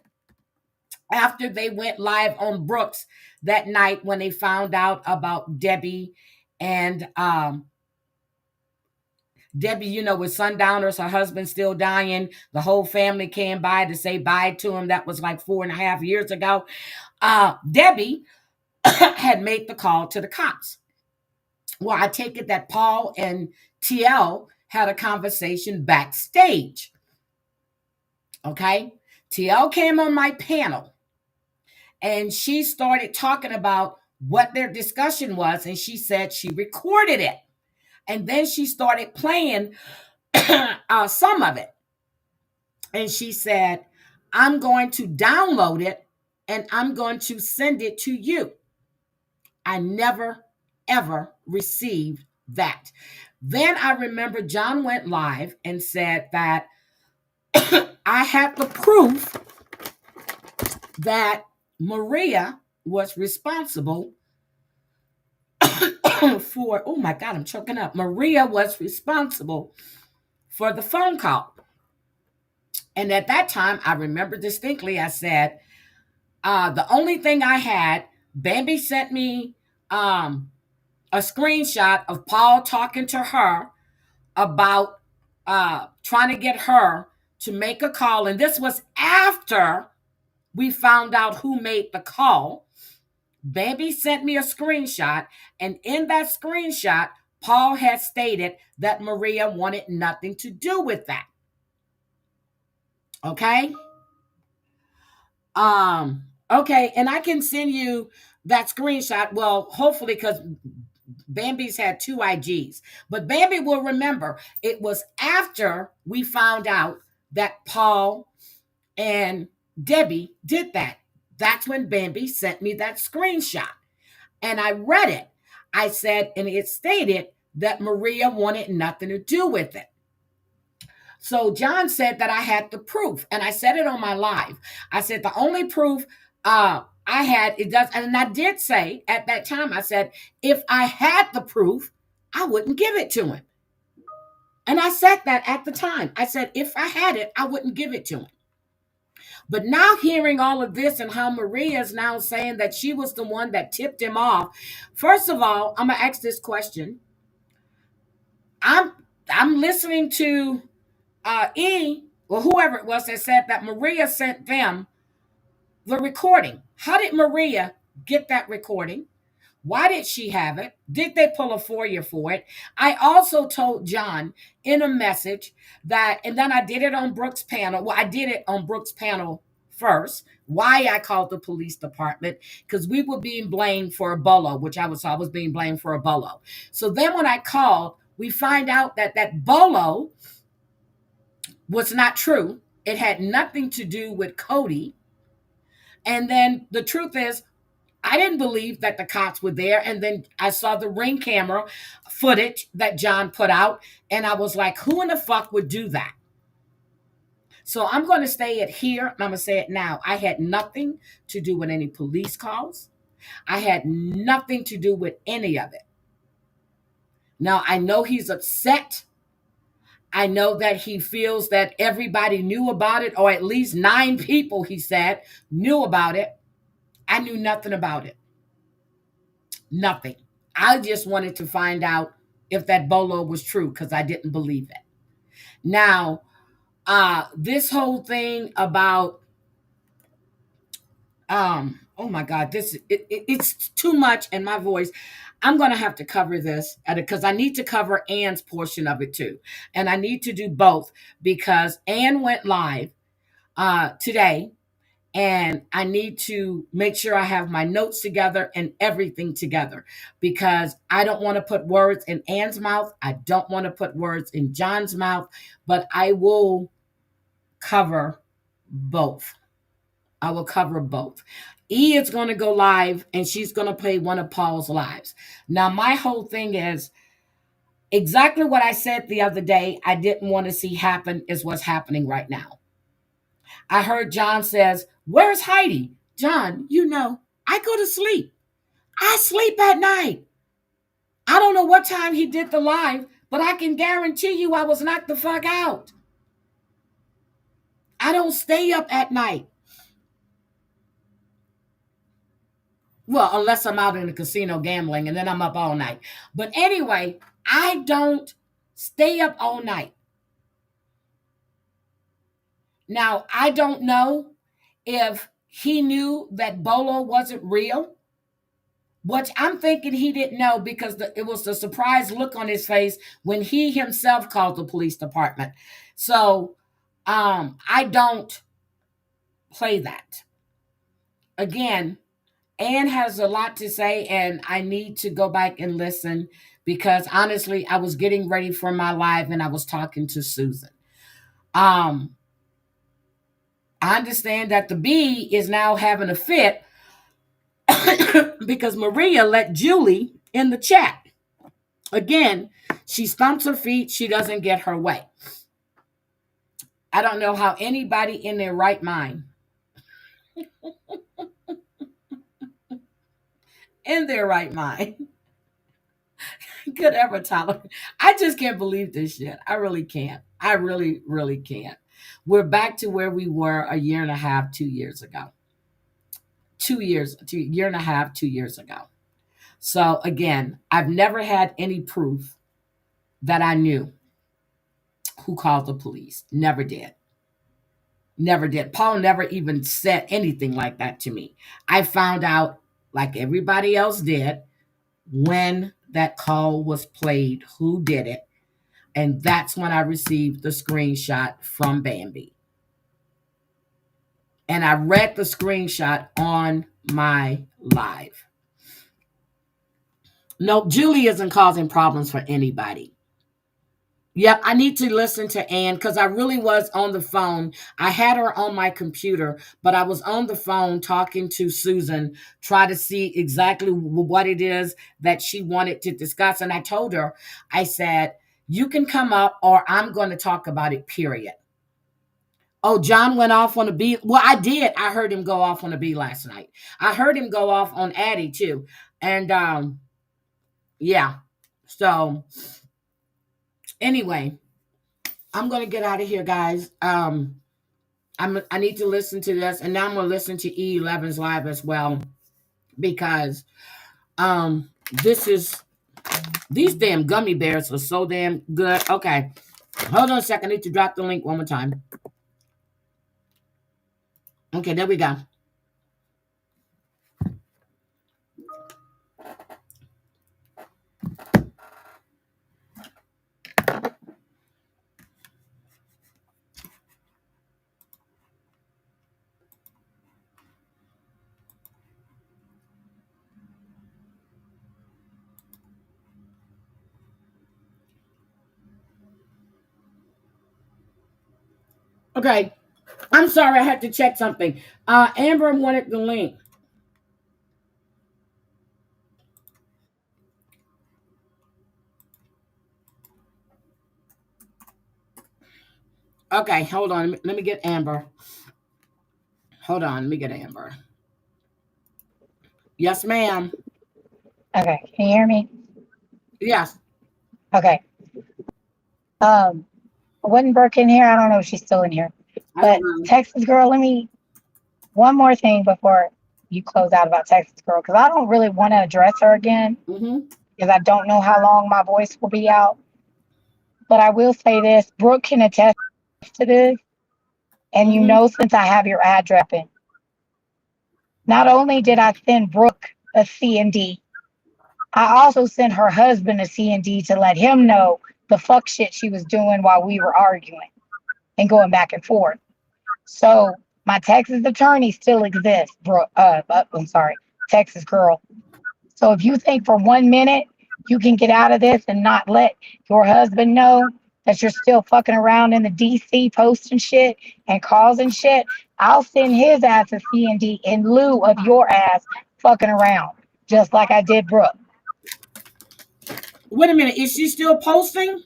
after they went live on Brooks that night when they found out about Debbie and Debbie, with Sundowners, her husband still dying. The whole family came by to say bye to him. That was like 4.5 years ago. Debbie had made the call to the cops. Well, I take it that Paul and TL had a conversation backstage. Okay? TL came on my panel and she started talking about what their discussion was, and she said she recorded it. And then she started playing some of it. And she said, I'm going to download it and I'm going to send it to you. I never, ever received that. Then I remember John went live and said that I had the proof that Maria was responsible for, oh my God, I'm choking up. Maria was responsible for the phone call. And at that time, I remember distinctly, I said, the only thing I had, Bambi sent me a a screenshot of Paul talking to her about trying to get her to make a call. And this was after we found out who made the call. Baby sent me a screenshot, and in that screenshot, Paul had stated that Maria wanted nothing to do with that. Okay? Okay, and I can send you that screenshot. Well, hopefully, because Bambi's had 2 IGs. But Bambi will remember it was after we found out that Paul and Debbie did that. That's when Bambi sent me that screenshot. And I read it. I said, and it stated that Maria wanted nothing to do with it. So John said that I had the proof, and I said it on my live. I said the only proof I had, it does, and I did say at that time, I said, if I had the proof, I wouldn't give it to him. And I said that at the time. I said, if I had it, I wouldn't give it to him. But now hearing all of this and how Maria is now saying that she was the one that tipped him off. First of all, I'm going to ask this question. I'm listening to E, or whoever it was that said that Maria sent them the recording. How did Maria get that recording? Why did she have it? Did they pull a FOIA for it? I also told John in a message that, and then I did it on Brooks' panel. Well, I did it on Brooks' panel first. Why I called the police department, because we were being blamed for a bolo, which I was being blamed for a bolo. So then when I called, we find out that that bolo was not true. It had nothing to do with Cody. And then the truth is, I didn't believe that the cops were there. And then I saw the Ring camera footage that John put out. And I was like, who in the fuck would do that? So I'm going to say it here. And I'm going to say it now. I had nothing to do with any police calls. I had nothing to do with any of it. Now, I know he's upset. I know that he feels that everybody knew about it, or at least 9 people, he said, knew about it. I knew nothing about it. Nothing. I just wanted to find out if that bolo was true, because I didn't believe it. Now, this whole thing about, oh my God, it's too much in my voice. I'm going to have to cover this because I need to cover Ann's portion of it too. And I need to do both because Ann went live today. And I need to make sure I have my notes together and everything together because I don't want to put words in Ann's mouth. I don't want to put words in John's mouth, but I will cover both. I will cover both. E is going to go live and she's going to play one of Paul's lives. Now, my whole thing is exactly what I said the other day I didn't want to see happen is what's happening right now. I heard John says, where's Heidi? John, you know, I go to sleep. I sleep at night. I don't know what time he did the live, but I can guarantee you I was knocked the fuck out. I don't stay up at night. Well, unless I'm out in the casino gambling and then I'm up all night. But anyway, I don't stay up all night. Now, I don't know if he knew that bolo wasn't real, which I'm thinking he didn't know because it was the surprised look on his face when he himself called the police department. So I don't play that. Again, Ann has a lot to say, and I need to go back and listen because honestly, I was getting ready for my live and I was talking to Susan. I understand that the bee is now having a fit because Maria let Julie in the chat. Again, she stomps her feet. She doesn't get her way. I don't know how anybody in their right mind, could ever tolerate. I just can't believe this shit. I really can't. I really, really can't. We're back to where we were a year and a half, 2 years ago. 2 years, a year and a half, 2 years ago. So again, I've never had any proof that I knew who called the police. Never did. Never did. Paul never even said anything like that to me. I found out, like everybody else did, when that call was played, who did it. And that's when I received the screenshot from Bambi. And I read the screenshot on my live. No, Julie isn't causing problems for anybody. Yep, I need to listen to Ann because I really was on the phone. I had her on my computer, but I was on the phone talking to Susan, try to see exactly what it is that she wanted to discuss. And I told her, I said, you can come up or I'm going to talk about it, period. Oh, John went off on a bee. Well, I did. I heard him go off on a bee last night. I heard him go off on Addie too. And yeah. So anyway, I'm gonna get out of here, guys. I need to listen to this, and now I'm gonna listen to E11's live as well because this is these damn gummy bears are so damn good. Okay, hold on a second. I need to drop the link one more time. Okay, there we go. Okay, I'm sorry, I had to check something. Amber wanted the link. Okay, hold on. Let me get Amber. Hold on, let me get Amber. Yes, ma'am. Okay, can you hear me? Yes. Okay. Wasn't Brooke in here? I don't know if she's still in here. But Texas Girl, one more thing before you close out about Texas Girl, because I don't really want to address her again, because I don't know how long my voice will be out. But I will say this, Brooke can attest to this, and you know, since I have your address, not only did I send Brooke a C&D, I also sent her husband a C&D to let him know the fuck shit she was doing while we were arguing and going back and forth. So my Texas attorney still exists, Brooke. I'm sorry, Texas Girl. So if you think for 1 minute you can get out of this and not let your husband know that you're still fucking around in the DC posting shit and causing shit, I'll send his ass a C&D in lieu of your ass fucking around, just like I did Brooke. Wait a minute, is she still posting?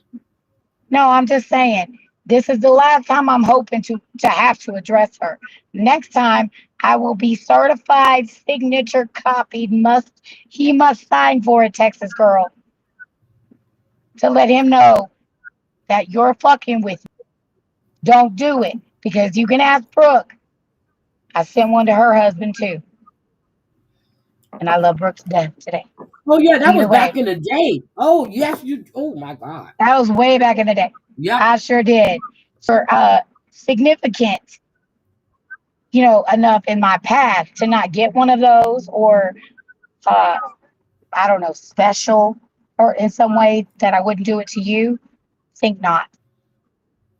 No, I'm just saying, this is the last time I'm hoping to have to address her. Next time, I will be certified, signature copied, he must sign for it, Texas Girl, to let him know that you're fucking with me. Don't do it, because you can ask Brooke. I sent one to her husband too. And I love Brooke's death today. Oh yeah, that was back in the day. Oh yes, oh my God. That was way back in the day. Yeah. I sure did. For significant, enough in my path to not get one of those, or I don't know, special or in some way that I wouldn't do it to you, think not.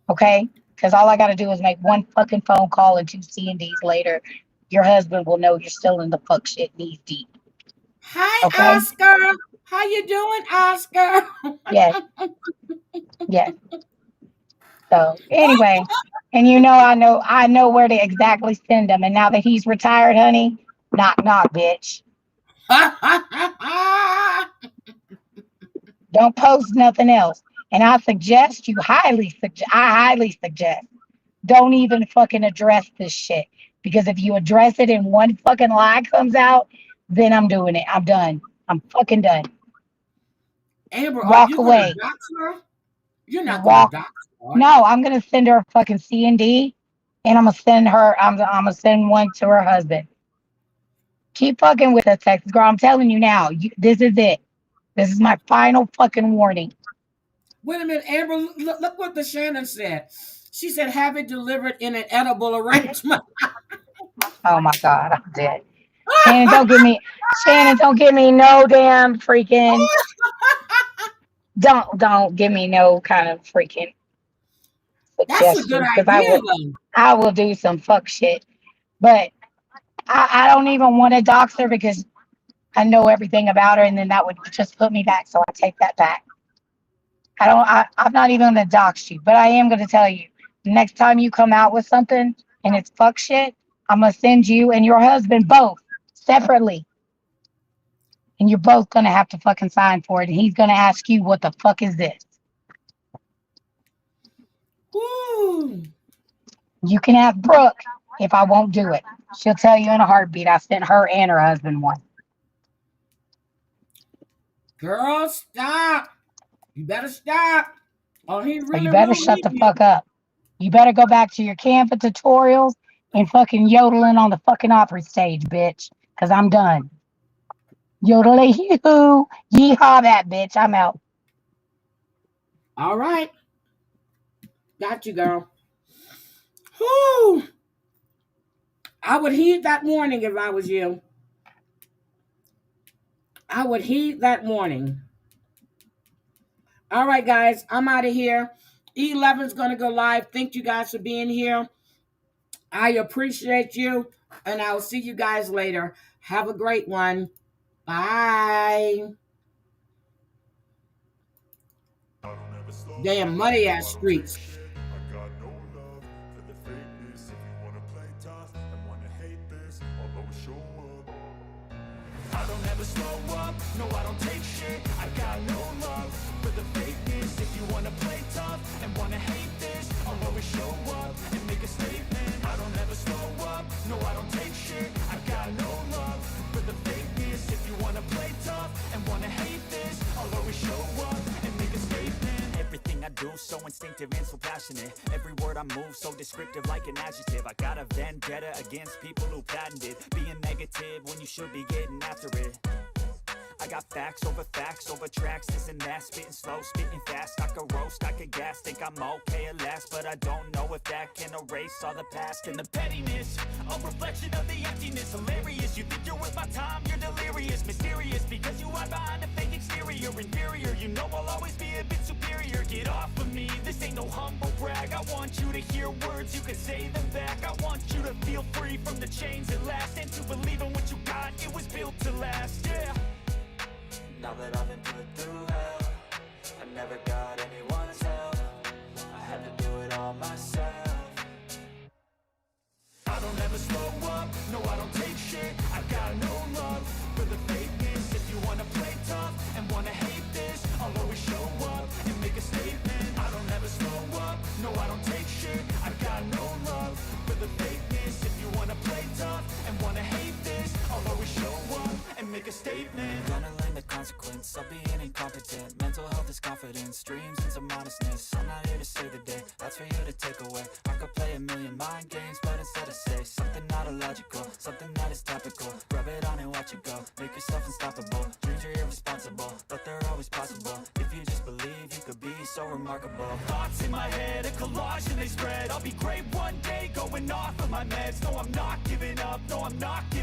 Okay? Because all I got to do is make one fucking phone call and 2 C&Ds later. Your husband will know you're still in the fuck shit knees deep. Hi, okay? Oscar. How you doing, Oscar? Yes. Yes. So anyway, and I know where to exactly send them. And now that he's retired, honey, knock, knock, bitch. Don't post nothing else. And I highly suggest, don't even fucking address this shit. Because if you address it and one fucking lie comes out, then I'm doing it. I'm done. I'm fucking done. Amber, walk away. You're not going to dox her. No, I'm gonna send her a fucking C&D, and I'm gonna send one to her husband. Keep fucking with us, Texas girl. I'm telling you now. This is it. This is my final fucking warning. Wait a minute, Amber. Look what the Shannon said. She said, "Have it delivered in an edible arrangement." Oh my God, I'm dead. Shannon, don't give me. Shannon, don't give me no damn freaking. Don't give me no kind of freaking That's a good suggestions because idea, though. I will do some fuck shit. But I don't even want to dox her because I know everything about her, and then that would just put me back. So I take that back. I'm not even gonna dox you, but I am gonna tell you. Next time you come out with something and it's fuck shit, I'm gonna send you and your husband both separately, and you're both gonna have to fucking sign for it. And he's gonna ask you, "What the fuck is this?" Woo. You can ask Brooke if I won't do it. She'll tell you in a heartbeat. I sent her and her husband one. Girl, stop. You better stop. Oh, he So really you better will shut leave the you. fuck up. You better go back to your Canva tutorials and fucking yodeling on the fucking opera stage, bitch. Cause I'm done. Yodeling hoo, yeehaw that bitch. I'm out. All right. Got you, girl. Whoo. I would heed that warning if I was you. I would heed that warning. All right, guys. I'm out of here. E11's going to go live. Thank you guys for being here. I appreciate you. And I'll see you guys later. Have a great one. Bye. Damn muddy ass streets. I got no love for the fakeness. If you wanna play tough and wanna hate this, I'll always show up. I don't ever slow up, no I don't take shit. I got no love for the fakeness. If you wanna play tough and wanna hate this, I'll always show up and make a statement. I don't ever slow up, no I don't take shit. I got no love for the fakeness. If you wanna play tough and wanna hate this, I'll always show up and make a statement. Everything I do so instinctive and so passionate. Every word I move so descriptive like an adjective. I got a vendetta against people who patented being negative when you should be getting after it. I got facts over tracks, this and that, spitting slow, spitting fast. I could roast, I could gas, think I'm okay at last, but I don't know if that can erase all the past and the pettiness. A reflection of the emptiness, hilarious. You think you're worth my time, you're delirious, mysterious, because you hide behind a fake exterior. Inferior, you know I'll always be a bit superior. Get off of me, this ain't no humble brag. I want you to hear words, you can say them back. I want you to feel free from the chains that last, and to believe in what you got, it was built to last, yeah. Now that I've been put through hell, I never got anyone's help. I had to do it all myself. I don't ever slow up, no I don't take shit. I got no love for the fakeness. If you wanna play tough and wanna hate this, I'll always show up and make a statement. I don't ever slow up, no I don't take shit. I got no love for the fakeness. If you wanna play tough and wanna hate this, I'll always show up and make a statement. Gonna learn the consequence of being incompetent. Mental health is confidence, dreams and some honestness. I'm not here to save the day, that's for you to take away. I could play a million mind games, but instead I say something not illogical, something that is topical. Rub it on and watch it go, make yourself unstoppable. Dreams are irresponsible, but they're always possible. If you just believe, you could be so remarkable. Thoughts in my head, a collage and they spread. I'll be great one day, going off of my meds. No, I'm not giving up, no, I'm not giving